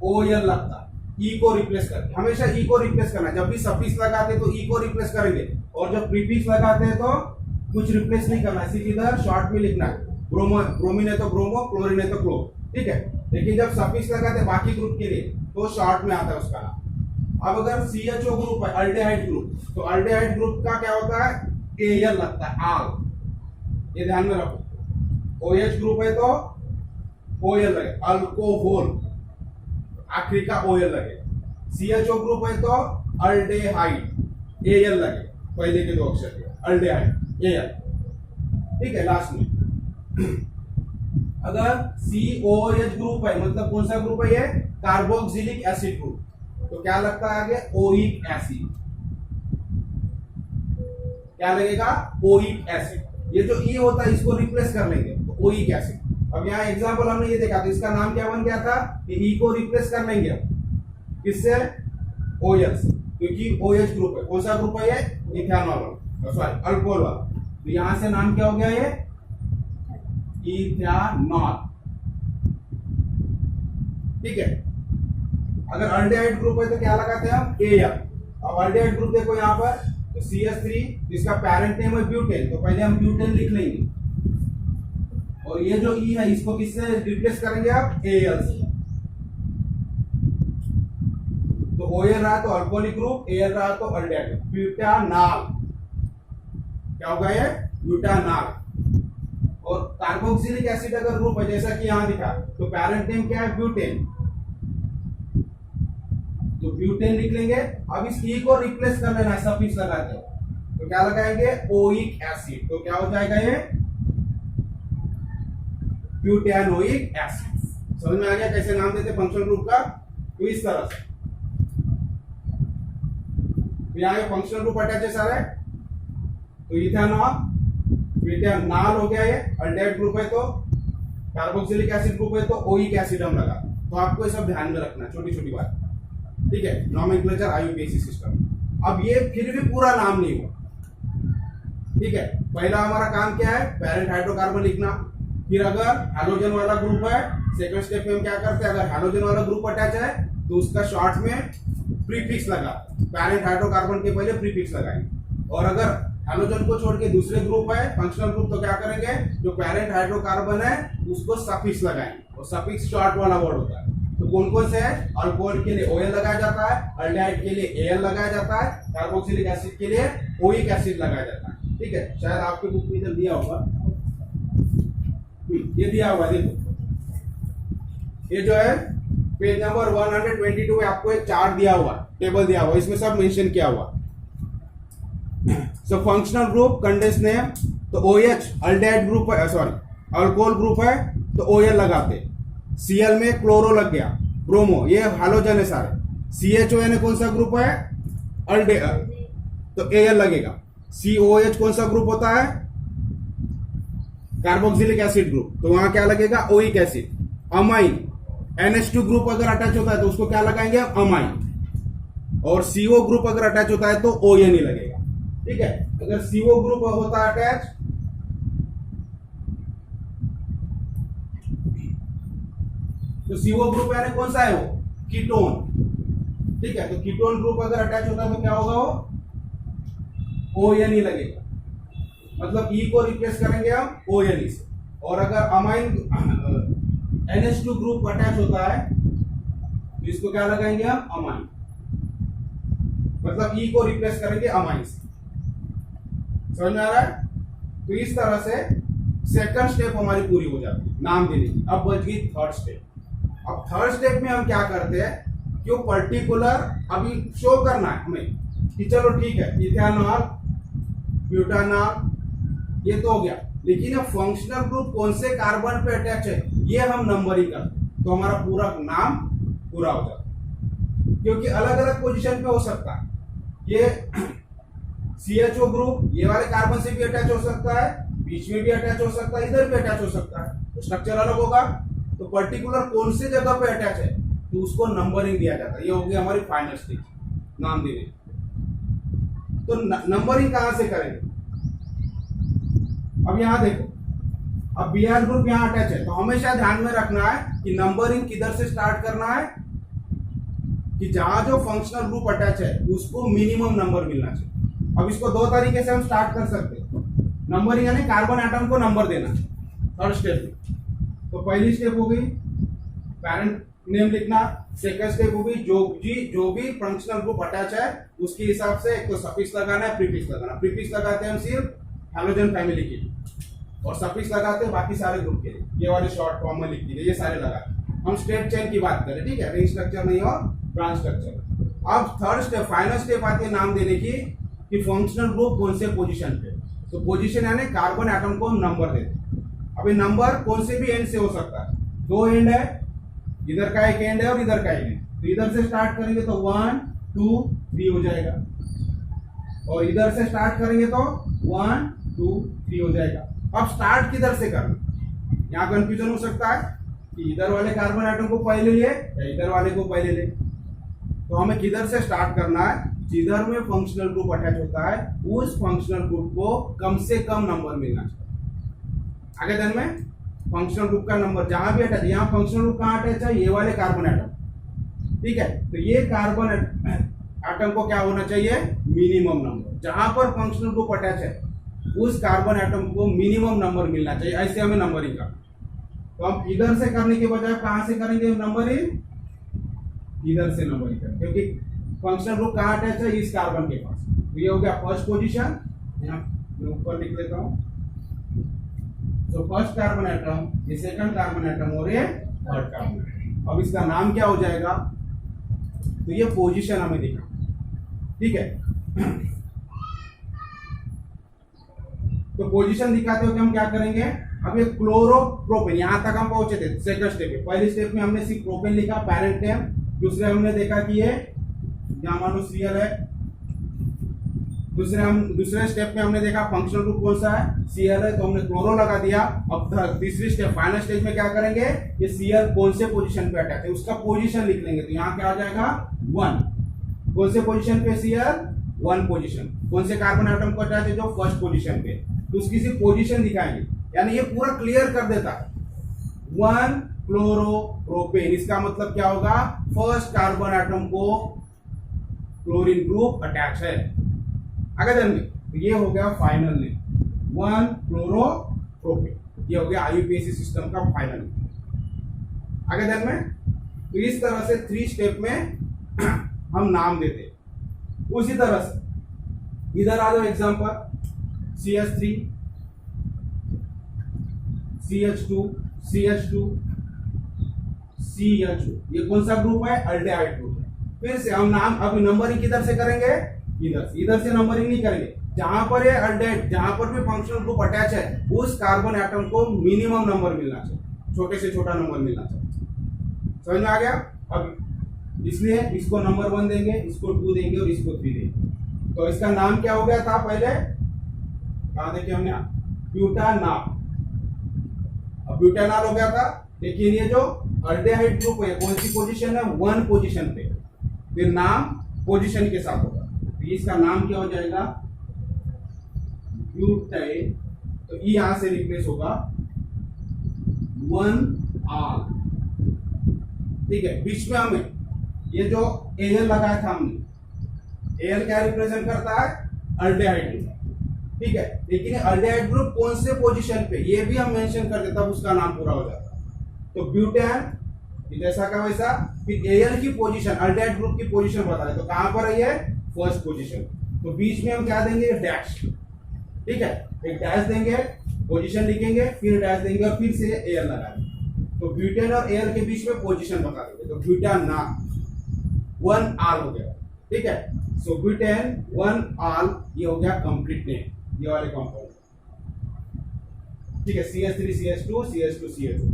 OL लगता है। ई को रिप्लेस करके, हमेशा ई को रिप्लेस करना। जब भी सफिक्स लगाते हैं तो ई को रिप्लेस करेंगे, और जब प्रीफिक्स लगाते हैं तो कुछ रिप्लेस नहीं करना, सिर्फ इधर शॉर्ट में लिखना है। ब्रोमीन है तो ब्रोमो, क्लोरीन है तो क्लोर, ठीक है। लेकिन जब सफिक्स लगाते हैं बाकी ग्रुप के लिए तो शॉर्ट में आता है उसका नाम। अब अगर CHO ग्रुप है, अल्डेहाइड ग्रुप, तो अल्डेहाइड ग्रुप का क्या होता है? AL लगता है, आल। ये ध्यान में रखो। OH ग्रुप है तो OL लगे, अल्कोहल, आखिरी का OL लगे। CHO ग्रुप है तो अल्डेहाइड, AL लगे, पहले के दो अक्षर के, अल्डेहाइड, AL, ठीक है, लास्ट में। अगर COH ग्रुप है, मतलब कौन सा ग्रुप है ये? कार्बोक्सिलिक एसिड ग्रुप, तो क्या लगता है आगे? Oic acid. क्या लगेगा? Oic acid. ये जो ई होता है इसको रिप्लेस कर लेंगे तो ओइक एसिड। अब यहाँ एग्जांपल हमने ये देखा, तो इसका नाम क्या बन गया था कि ई को रिप्लेस कर लेंगे किससे? OL से, क्योंकि OH ग्रुप है। कौन सा ग्रुप है ये? इथेनॉल, सॉरी अल्कोहल वाला। तो यहां से नाम क्या हो गया ये? इथेनॉल, ठीक है। अगर अल्डेहाइड ग्रुप है तो क्या लगाते हैं हम? AL। अब अल्डेहाइड ग्रुप देखो यहाँ पर, तो CH3, इसका पेरेंट नेम है ब्यूटेन, तो पहले हम ब्यूटेन लिख लेंगे, और ये जो ई है इसको किससे रिप्लेस करेंगे आप? AL से। तो OL रहा तो अल्कोहलिक ग्रुप, AL रहा तो अल्डेहाइड, ब्यूटानॉल। क्या होगा ये? ब्यूटानॉल। और कार्बोक्सिलिक एसिड अगर ग्रुप है, जैसा कि यहां दिखा, तो पेरेंट नेम क्या है? ब्यूटेन, तो ब्यूटेन लिख लेंगे। अब इस ई को रिप्लेस कर लेना है सफिक्स लगा के, तो क्या लगाएंगे? Oic acid. तो क्या हो जाएगा ये? Butanoic acid. समझ में आ गया कैसे नाम देते फंक्शनल ग्रुप का? तो इस तरह से यहाँ फंक्शनल ग्रुप अटैच है सारे, तो इथेनॉल, ब्यूटेनॉल हो गया ये। अल्डेहाइड ग्रुप है तो कार्बोक्सिलिक एसिड ग्रुप है तो ओइक एसिड हम लगा। तो आपको ये सब ध्यान में रखना, छोटी छोटी बात, ठीक है। Nomenclature IUPAC system. अब ये फिर भी पूरा नाम नहीं हुआ, ठीक है। पहला हमारा काम क्या है? पेरेंट हाइड्रोकार्बन लिखना। फिर अगर हैलोजन वाला ग्रुप है, सेकंड स्टेप में हम क्या करते हैं? अगर हैलोजन वाला ग्रुप अटैच है तो उसका शॉर्ट में प्रीफिक्स लगा, पेरेंट हाइड्रोकार्बन के पहले प्रीफिक्स लगाएंगे। और अगर हैलोजन को छोड़ के दूसरे ग्रुप है फंक्शनल ग्रुप, तो क्या करेंगे? जो पेरेंट हाइड्रोकार्बन है उसको सफिक्स लगाएंगे, और सफिक्स शॉर्ट वाला वर्ड होता है। तो कौन कौन से है? अल्कोहल के लिए OL लगाया जाता है, अल्डेहाइड के लिए AL लगाया जाता है, कार्बोक्सिलिक एसिड के लिए ओइक एसिड लगाया जाता है, ठीक है। शायद आपके बुक में इधर दिया होगा, ये दिया हुआ, देखो ये जो है पेज नंबर 122 में आपको एक चार्ट दिया हुआ, टेबल दिया हुआ, इसमें सब मेंशन किया हुआ। So functional group condense name, तो OH अल्डेहाइड ग्रुप है, सॉरी अल्कोहल ग्रुप है तो OL लगाते। Cl में क्लोरो लग गया, ब्रोमो, ये हैलोजन है सारे। CHON कौन सा ग्रुप है? अल्डेहाइड, तो AL लगेगा। COH कौन सा ग्रुप होता है? कार्बोक्सिलिक एसिड ग्रुप, तो वहां क्या लगेगा? Oic acid. Amine, NH2 group अगर अटैच होता है तो उसको क्या लगाएंगे? अमाइन। और CO ग्रुप अगर अटैच होता है तो ON ही लगेगा, ठीक है। अगर CO ग्रुप होता है अटैच, तो CO ग्रुप यानी कौन सा है वो? कीटोन, ठीक है। तो कीटोन ग्रुप अगर अटैच होता है तो क्या होगा? वो ON ही लगेगा, मतलब E को रिप्लेस करेंगे हम ON से। और अगर अमाइन NH2 ग्रुप अटैच होता है तो इसको क्या लगाएंगे हम? अमाइन, मतलब E को रिप्लेस करेंगे अमाइन से। समझ में आ रहा है? तो इस तरह से सेकंड स्टेप हमारी पूरी हो जाती है नाम देने की। अब बच गई थर्ड स्टेप। अब थर्ड स्टेप में हम क्या करते हैं? क्यों पर्टिकुलर अभी शो करना है हमें कि चलो ठीक है इथेनॉल, ब्यूटानॉल, ये तो हो गया, लेकिन ये फंक्शनल ग्रुप कौन से कार्बन पे अटैच है ये हम नंबरिंग करते, तो हमारा पूरा नाम पूरा हो जाता है। क्योंकि अलग अलग पोजीशन पे हो सकता है, ये CHO ग्रुप ये वाले कार्बन से भी अटैच हो सकता है, बीच में भी अटैच हो सकता है, इधर भी अटैच हो सकता है, तो स्ट्रक्चर अलग होगा। तो पर्टिकुलर कौन से जगह पे अटैच है तो उसको नंबरिंग दिया जाता है। ये हो गई हमारी फाइनल स्टेज नाम देने। तो नंबरिंग कहां से करेंगे? अब यहां देखो, अब Br ग्रुप यहाँ अटैच है, तो हमेशा ध्यान में रखना है कि नंबरिंग किधर से स्टार्ट करना है, कि जहां जो फंक्शनल ग्रुप अटैच है उसको मिनिमम नंबर मिलना चाहिए। अब इसको दो तरीके से हम स्टार्ट कर सकते हैं, नंबरिंग यानी कार्बन एटम को नंबर देना, थर्ड स्टेप में। तो पहली स्टेप हो गई पैरेंट नेम लिखना, सेकंड स्टेप हो गई जो भी फंक्शनल ग्रुप अटैच है उसके हिसाब से एक तो सफिक्स लगाना है, प्रीफिक्स लगाना। प्रीफिक्स लगाते हैं हम सिर्फ हैलोजन फैमिली के लिए, और सफिक्स लगाते हैं बाकी सारे ग्रुप के लिए। ये वाले शॉर्ट फॉर्म में लिख दीजिए, ये सारे लगाते हैं। हम स्टेप चेन की बात करें, ठीक है, रिंग स्ट्रक्चर नहीं और ब्रांच स्ट्रक्चर। अब थर्ड स्टेप, फाइनल स्टेप आती है नाम देने की, कि फंक्शनल ग्रुप कौन से पोजीशन पे। तो पोजीशन यानी कार्बन एटम को नंबर देते हैं। अभी नंबर कौन से भी एंड से हो सकता है, दो एंड है, इधर का एक एंड है और इधर का एक एंड। तो इधर से स्टार्ट करेंगे तो 1 2 3 हो जाएगा, और इधर से स्टार्ट करेंगे तो 1 2 3 हो जाएगा। अब स्टार्ट किधर से करना, यहाँ कंफ्यूजन हो सकता है कि इधर वाले कार्बन एटम को पहले ले या इधर वाले को पहले ले। तो हमें किधर से स्टार्ट करना है, जिधर में फंक्शनल ग्रुप अटैच होता है उस फंक्शनल ग्रुप को कम से कम नंबर मिलना चाहिए। आगे दिन में फंक्शनल ग्रुप का नंबर जहां भी अटैच, यहाँ फंक्शनल ग्रुप कहाँ अटैच है, ये वाले कार्बन एटम, ठीक है। तो ये कार्बन एटम को क्या होना चाहिए, मिनिमम नंबर। जहां पर फंक्शनल ग्रुप अटैच है उस कार्बन एटम को मिनिमम नंबर मिलना चाहिए। ऐसे हमें नंबरिंग करना। तो हम इधर से करने के बजाय कहां से करेंगे नंबरिंग, इधर से नंबरिंग करेंगे, क्योंकि फंक्शनल ग्रुप कहाँ अटैच है, इस कार्बन के पास। तो ये हो गया फर्स्ट पोजीशन, यहाँ मैं ऊपर लिख लेता हूँ। तो फर्स्ट कार्बन एटम, ये सेकंड कार्बन एटम और ये थर्ड कार्बन एटम। अब इसका नाम क्या हो जाएगा, तो ये पोजीशन हमें दिखा, ठीक है। तो पोजीशन दिखाते हुए हम क्या करेंगे, अब ये क्लोरोप्रोपेन, यहां तक हम पहुंचे थे सेकंड स्टेप में। पहली स्टेप में हमने सिर्फ प्रोपेन लिखा, पैरेंट नेम। दूसरे हमने देखा कि ये यहाँ मानो Cl है। दूसरे स्टेप में हमने देखा फंक्शनल ग्रुप कौन सा है, Cl है, तो हमने क्लोरो लगा दिया। अब तीसरी स्टेप, फाइनल स्टेज में क्या करेंगे, ये Cl कौन से पोजीशन पे अटैच है उसका पोजीशन लिख लेंगे। तो यहाँ क्या आ जाएगा 1, कौन से पोजीशन पे Cl 1 पोजीशन, कौन से कार्बन एटम को अटैच है, जो फर्स्ट पोजीशन पे, तो उसकी सिर्फ पोजीशन दिखाएंगे। यानी ये पूरा क्लियर कर देता है 1 क्लोरोप्रोपेन, इसका मतलब क्या होगा, फर्स्ट कार्बन एटम को क्लोरीन ग्रुप अटैच है। आगे जानिए, तो ये हो गया फाइनल नेम 1 क्लोरोप्रोपेन, ये हो गया IUPAC सिस्टम का फाइनल नेम। आगे जान में, तो इस तरह से 3 स्टेप में हम नाम देते हैं। उसी तरह से इधर आ जाओ, example CH3 CH2 CH2 CH2, ये कौन सा ग्रुप है, अल्डेहाइड ग्रुप है। फिर से हम नाम, अभी नंबरिंग किधर से करेंगे, इधर से नंबरिंग नहीं करेंगे। जहां पर ये अल्डेहाइड, जहां पर भी फंक्शनल ग्रुप अटैच है उस कार्बन एटम को मिनिमम नंबर मिलना चाहिए, छोटे से छोटा नंबर मिलना चाहिए। समझ में आ गया। अब इसलिए इसको नंबर 1 देंगे, इसको 2 देंगे और इसको 3 देंगे। तो इसका नाम क्या हो गया था, पहले कहा देखिए हमने ब्यूटानॉल, अब ब्यूटानॉल हो गया था। लेकिन ये जो अल्डेहाइड ग्रुप है कौन सी पोजीशन है, 1 पोजीशन पे, फिर नाम पोजीशन के साथ होगा। तो इसका नाम क्या हो जाएगा, ब्यूटाइल। तो ई यहां से रिप्लेस होगा 1R, ठीक है। बीच में हमें ये जो Al लगाया था हमने, Al क्या रिप्रेजेंट करता है, अल्डेहाइड ग्रुप, ठीक है। लेकिन अल्डेहाइड ग्रुप कौन से पोजीशन पे, ये भी हम मेंशन कर देता, उसका नाम पूरा हो जाता। तो ब्यूटेन जैसा का वैसा, फिर Al की पोजीशन, अल्डेहाइड ग्रुप की पोजीशन बता रहे, तो कहां पर है ये, फर्स्ट पोजीशन। तो बीच में हम क्या देंगे, डैश, ठीक है, एक डैश देंगे, पोजीशन लिखेंगे, फिर डैश देंगे और फिर से Al लगाएंगे। तो ब्यूटेन और Al के बीच में पोजीशन बता देंगे। तो ब्यूटानॉल 1R हो गया, ठीक है। सो ब्यूटेन 1R, ये हो गया कंप्लीट नेम, ये वाले कंपाउंड, ठीक है। CH3 CH2 CH2 CH2,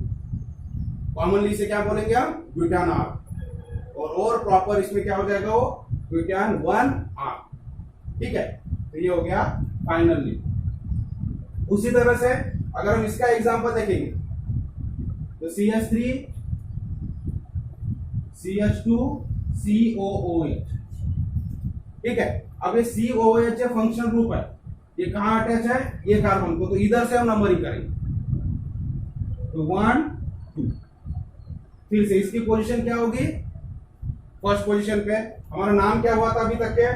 commonly से क्या बोलेंगे हम, ब्यूटानॉल। और प्रॉपर इसमें क्या हो जाएगा, वो ब्यूटान 1R, ठीक है। तो ये हो गया फाइनल नेम। उसी तरह से अगर हम इसका एग्जांपल देखेंगे तो CH3 CH2 COOH, ठीक है। अब ये COOH फंक्शनल ग्रुप है, ये कहां अटैच है, ये कार्बन को, तो इधर से हम नंबरिंग करेंगे। तो 1 2। फिर से इसकी पोजीशन क्या होगी, फर्स्ट पोजीशन पे हमारा नाम क्या हुआ था अभी तक के,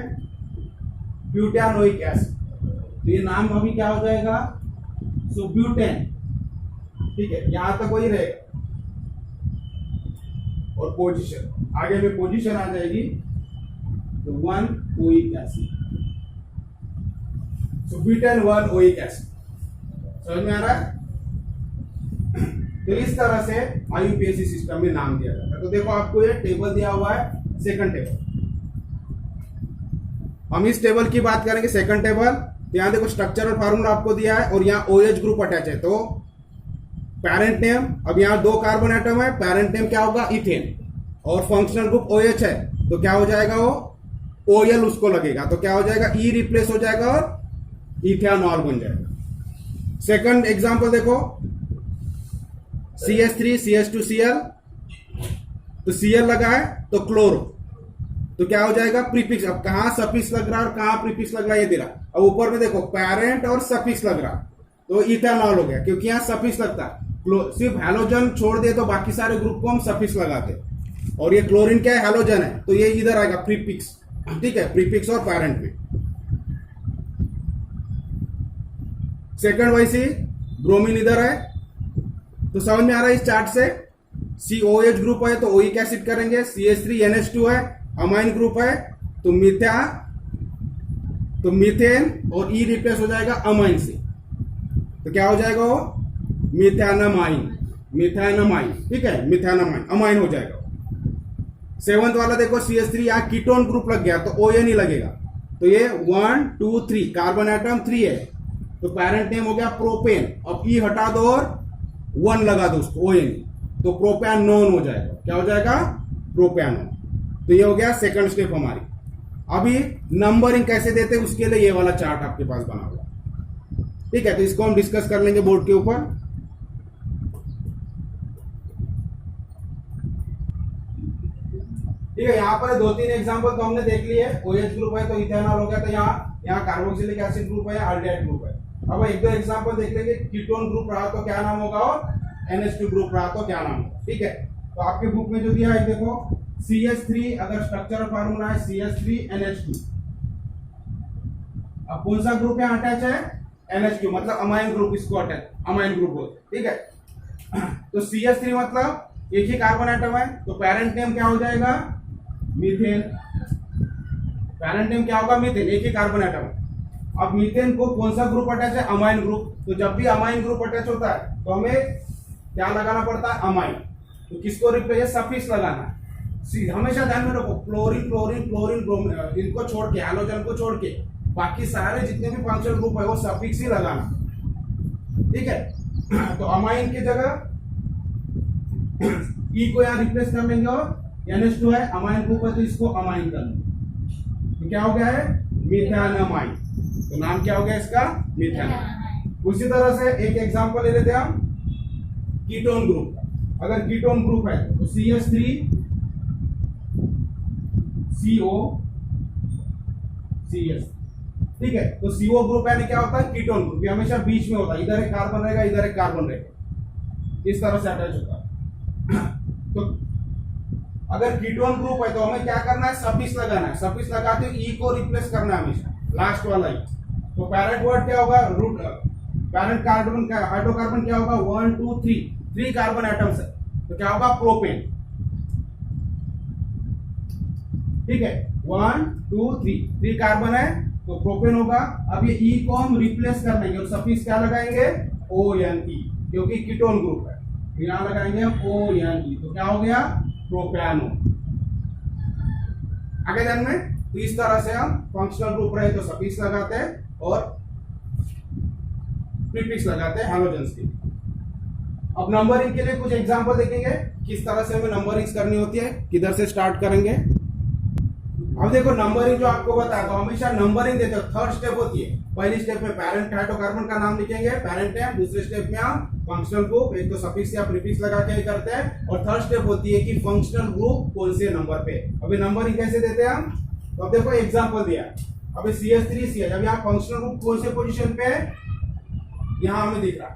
ब्यूटानोइक एसिड, तो ये नाम अभी क्या हो जाएगा, सो ब्यूटेन। ठीक है, यहां तक वही रहेगा और पोजीशन आगे में पोजीशन आ जाएगी, तो 1 ओइक एसिड, सो ब्यूटेन 1 ओइक एसिड। समझ में आ रहा है? तो इस तरह से आईयूपीएसी सिस्टम में नाम दिया जाता है। तो देखो आपको ये टेबल दिया हुआ है, सेकंड टेबल, हम इस टेबल की बात करेंगे, सेकंड टेबल। तो यहां देखो स्ट्रक्चरल फार्मूला आपको दिया है और यहाँ ओएच ग्रुप अटैच है, तो पेरेंट नेम, अब यहाँ 2 कार्बन एटम है, पेरेंट नेम क्या होगा, इथेन, और फंक्शनल ग्रुप OH है, तो क्या हो जाएगा, वो OL उसको लगेगा, तो क्या हो जाएगा, E रिप्लेस हो जाएगा और इथेनॉल बन जाएगा। सेकंड एग्जांपल देखो, CH3 CH2 Cl, तो Cl लगा है तो क्लोरो, तो क्या हो जाएगा, प्रीफिक्स। अब कहां सफिक्स लग रहा है और कहां प्रीफिक्स लग रहा है ये दे रहा। अब ऊपर में देखो पेरेंट और सफिक्स लग रहा, तो इथेनॉल हो गया, क्योंकि यहां सफिक्स लगता है। सिर्फ हैलोजन छोड़ दे तो बाकी सारे ग्रुप को हम सफिक्स लगाते, और ये क्लोरीन क्या है, हैलोजन है, तो ये इधर आएगा प्रीफिक्स। ठीक है, प्रीफिक्स और पेरेंट में। सेकंड वैसे ब्रोमीन इधर है, तो समझ में आ रहा है इस चार्ट से, COH ग्रुप है तो ओइक एसिड करेंगे, CH3 NH2 है, अमाइन ग्रुप है, तो मीथेन और E रिप्लेस हो जाएगा अमाइन से, तो क्या हो जाएगा, वो मिथेनामाइन। ठीक है, मिथेनामाइन अमाइन हो जाएगा। सेवंथ वाला देखो CH3, यहाँ कीटोन ग्रुप लग गया तो ON ही लगेगा, तो ये 1 2 3 कार्बन एटम 3 है, तो पेरेंट नेम हो गया प्रोपेन। अब E हटा दो और 1 लगा दो उसको, ON, तो प्रोपैनोन हो जाएगा। क्या हो जाएगा, प्रोपैनोन। तो ये हो गया सेकंड स्टेप हमारी। अभी नंबरिंग कैसे देते हैं उसके लिए ये वाला चार्ट आपके पास बना हुआ। ठीक है, तो इसको हम डिस्कस कर लेंगे बोर्ड के ऊपर। ठीक है, यहाँ पर 2-3 एग्जांपल तो हमने देख लिए। OH ग्रुप है तो इथेनॉल हो गया, तो यहाँ कार्बोक्सिलिक एसिड ग्रुप है, अल्डिहाइड ग्रुप है। अब 1-2 एग्जांपल देख लेंगे। कीटोन ग्रुप रहा तो क्या नाम होगा और NH2 ग्रुप रहा तो क्या नाम होगा। ठीक है, तो आपके बुक में जो दिया है देखो, CH3 अगर स्ट्रक्चरल फार्मूला है CH3 NH2, अब कौन सा ग्रुप यहाँ अटैच है, NH2, मतलब अमाइन ग्रुप, इसको अटैच अमाइन ग्रुप बोलते। ठीक है, तो CH3 मतलब एक ही कार्बन एटम है, तो पेरेंट नेम क्या हो जाएगा, मीथेन। पेरेंट नेम क्या होगा, मीथेन, एक ही कार्बन एटम है। अब मीथेन को कौन सा ग्रुप अटैच है, अमाइन ग्रुप, तो जब भी अमाइन ग्रुप अटैच होता है तो हमें क्या लगाना पड़ता है, अमाइन, तो किसको रिप्लेस, सफिक्स लगाना है। हमेशा ध्यान में रखो, क्लोरीन क्लोरीन क्लोरीन ब्रोमीन, इनको छोड़ के, हैलोजन को छोड़ के बाकी सारे जितने भी फंक्शनल ग्रुप है वो सफिक्स ही लगाना। ठीक है, तो अमाइन की जगह E को यहाँ रिप्लेस कर लेंगे, और NH2 है, अमाइन ग्रुप है तो इसको अमाइन कर लेंगे, तो क्या हो गया है, मिथेनामाइन। तो नाम क्या हो गया इसका, मिथेनामाइन। उसी तरह से एक एग्जांपल ले लेते हैं हम कीटोन ग्रुप। अगर कीटोन ग्रुप है तो CH3 CO CS। ठीक है, तो CO ग्रुप यानी क्या होता है, कीटोन ग्रुप, ये हमेशा बीच में होता है, इधर एक कार्बन रहेगा, इधर एक कार्बन रहेगा, इस तरह से अटैच होता है। तो अगर कीटोन ग्रुप है तो हमें क्या करना है, सफिक्स लगाना है। सफिक्स लगाते ही E को रिप्लेस करना है हमेशा, लास्ट वाला ही। तो पैरेंट वर्ड क्या होगा, रूट, पैरेंट कार्बन का हाइड्रोकार्बन क्या होगा, 1 2 3 कार्बन एटम्स है, तो क्या होगा, प्रोपेन। ठीक है, 1 2 3 कार्बन है तो प्रोपेन होगा। अब ये E को हम रिप्लेस कर देंगे और सफिक्स क्या लगाएंगे, ONE, क्योंकि कीटोन ग्रुप है, यहां लगाएंगे हम ONE, तो क्या हो गया, प्रोपैनो। आगे ध्यान में, तो इस तरह से हम फंक्शनल ग्रुप रहे तो सफिक्स लगाते हैं और प्रीफिक्स लगाते हैं हैलोजेंस के। अब नंबरिंग के लिए कुछ एग्जांपल देखेंगे, किस तरह से हमें नंबरिंग करनी होती है, किधर से स्टार्ट करेंगे। अब देखो नंबरिंग जो आपको बताया, तो हमेशा नंबरिंग देते हो, थर्ड स्टेप होती है। पहली स्टेप में पेरेंट हाइड्रोकार्बन का नाम लिखेंगे, पेरेंट नेम। दूसरे स्टेप में हम फंक्शनल ग्रुप, एक तो सफिक्स या प्रीफिक्स लगा के करते हैं, और थर्ड स्टेप होती है कि फंक्शनल ग्रुप कौन से नंबर पे। अभी नंबरिंग कैसे देते हैं हम, तो अब देखो एग्जांपल दिया, अभी CH3 CH, अब यहाँ फंक्शनल ग्रुप कौन से पोजीशन पे है, यहाँ हमें दिख रहा है।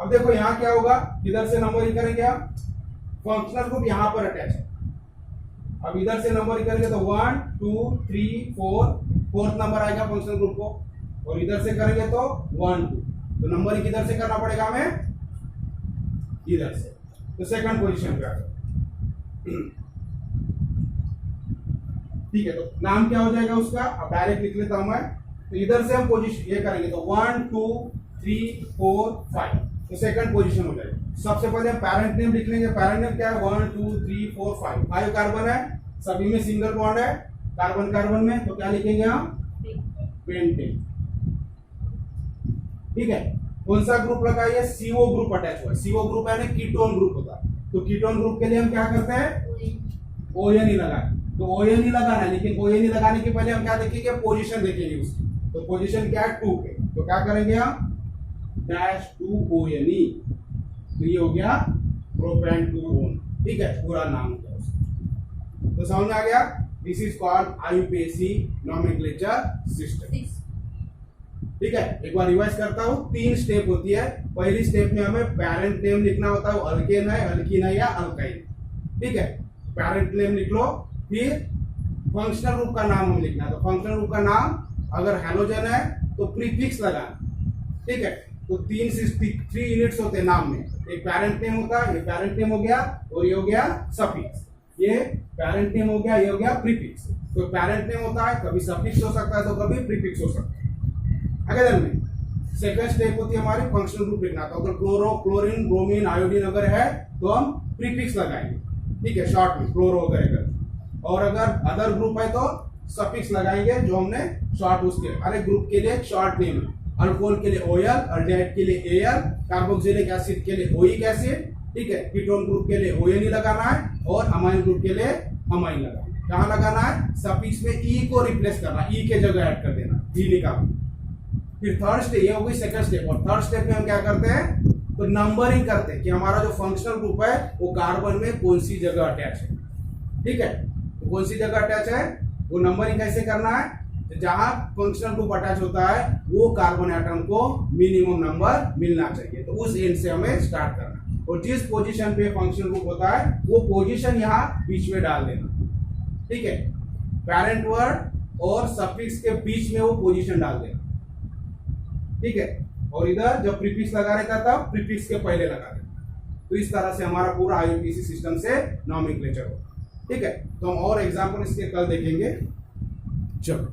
अब देखो यहाँ क्या होगा, इधर से नंबरिंग करेंगे आप, फंक्शनल ग्रुप यहाँ पर अटैच है। अब इधर से नंबरिंग करेंगे तो 1 2 3 4, फोर्थ नंबर आएगा फंक्शनल ग्रुप को, और इधर से करेंगे तो 1 2, तो नंबरिंग किधर से करना पड़ेगा हमें, इधर से, तो सेकंड पोजीशन पे आ गया। ठीक है, तो नाम क्या हो जाएगा उसका, अब डायरेक्ट लिख लेता हूं मैं। तो इधर से हम पोजीशन ये करेंगे तो 1 2 3 4 5, तो सेकंड पोजीशन हो जाएगी। सबसे पहले हम पेरेंट नेम लिख लेंगे। पेरेंट नेम क्या है, 1 2 3 4 5, 5 कार्बन है, सभी में सिंगल बॉन्ड है कार्बन कार्बन में, तो क्या लिखेंगे हम, पेंटेन। ठीक है, कौन सा ग्रुप लगा, ये CO ग्रुप अटैच हुआ है। CO ग्रुप है ना, कीटोन ग्रुप होता है, तो कीटोन ग्रुप के लिए हम क्या करते हैं, ON ही लगाते हैं। तो ON ही लगाना है, लेकिन ON ही लगाने के पहले हम क्या देखेंगे, पोजीशन देखेंगे उसकी। तो पोजीशन क्या है, 2 पे, तो क्या करेंगे हम, -2ONE, तो ये हो गया प्रोपेन 2ON। ठीक है, पूरा नाम हो गया उसका। तो समझ में आ गया, this is called IUPAC nomenclature system. ठीक है, एक बार रिवाइज करता हूँ। 3 स्टेप होती है। पहली स्टेप में हमें पेरेंट नेम लिखना होता है, अल्केन है, अल्कीन है या अल्काइन। ठीक है, पेरेंट नेम लिख लो, फिर फंक्शनल ग्रुप का नाम हम लिखना है। तो फंक्शनल ग्रुप का नाम अगर हैलोजन है तो प्रीफिक्स लगाना। ठीक है, तो 3 यूनिट्स होते हैं नाम में, एक पेरेंट नेम होता है, ये पेरेंट नेम हो गया, और ये हो गया सफिक्स। ये पेरेंट नेम हो गया, ये हो गया प्रीफिक्स। तो पेरेंट नेम होता है, कभी सफिक्स हो सकता है तो कभी प्रीफिक्स हो सकता है। अगर में सेकंड स्टेप होती है हमारी फंक्शनल ग्रुप लिखना। तो अगर क्लोरो, क्लोरीन, ब्रोमीन, आयोडीन अगर है तो हम प्रीफिक्स लगाएंगे। ठीक है, शॉर्ट में क्लोरो वगैरह। और अगर अदर ग्रुप है तो सफिक्स लगाएंगे, जो हमने शॉर्ट उसके हर एक ग्रुप के लिए एक शॉर्ट नेम है। अल्कोहल के लिए OL, अल्डिहाइड के लिए AL, कार्बोक्सिलिक एसिड के लिए OIC एसिड। ठीक है, कीटोन ग्रुप के लिए ON ही लगाना है, और अमाइन ग्रुप के लिए अमाइन लगाना है। कहाँ लगाना है, सफिक्स में E को रिप्लेस करना, E के जगह ऐड कर देना, E निकाल। फिर थर्ड स्टेप, ये हो गई सेकंड स्टेप। और थर्ड स्टेप में हम क्या करते हैं, तो नंबरिंग करते हैं कि हमारा जो फंक्शनल ग्रुप है वो कार्बन में कौन सी जगह अटैच है। ठीक है, तो कौन सी जगह अटैच है, वो नंबरिंग कैसे करना है, तो जहां फंक्शनल ग्रुप अटैच होता है वो कार्बन एटम को मिनिमम नंबर मिलना चाहिए, तो उस एंड से हमें स्टार्ट करना है। और जिस पोजीशन पे फंक्शनल ग्रुप होता है वो पोजीशन यहाँ बीच में डाल देना। ठीक है, पेरेंट वर्ड और सफिक्स के बीच में वो पोजीशन डाल देना। ठीक है, और इधर जब प्रीफिक्स लगा रहता तब प्रीफिक्स के पहले लगा देना। तो इस तरह से हमारा पूरा IUPAC सिस्टम से नॉमेनक्लेचर होगा। ठीक है, तो हम और एग्जांपल इसके कल देखेंगे। चलो।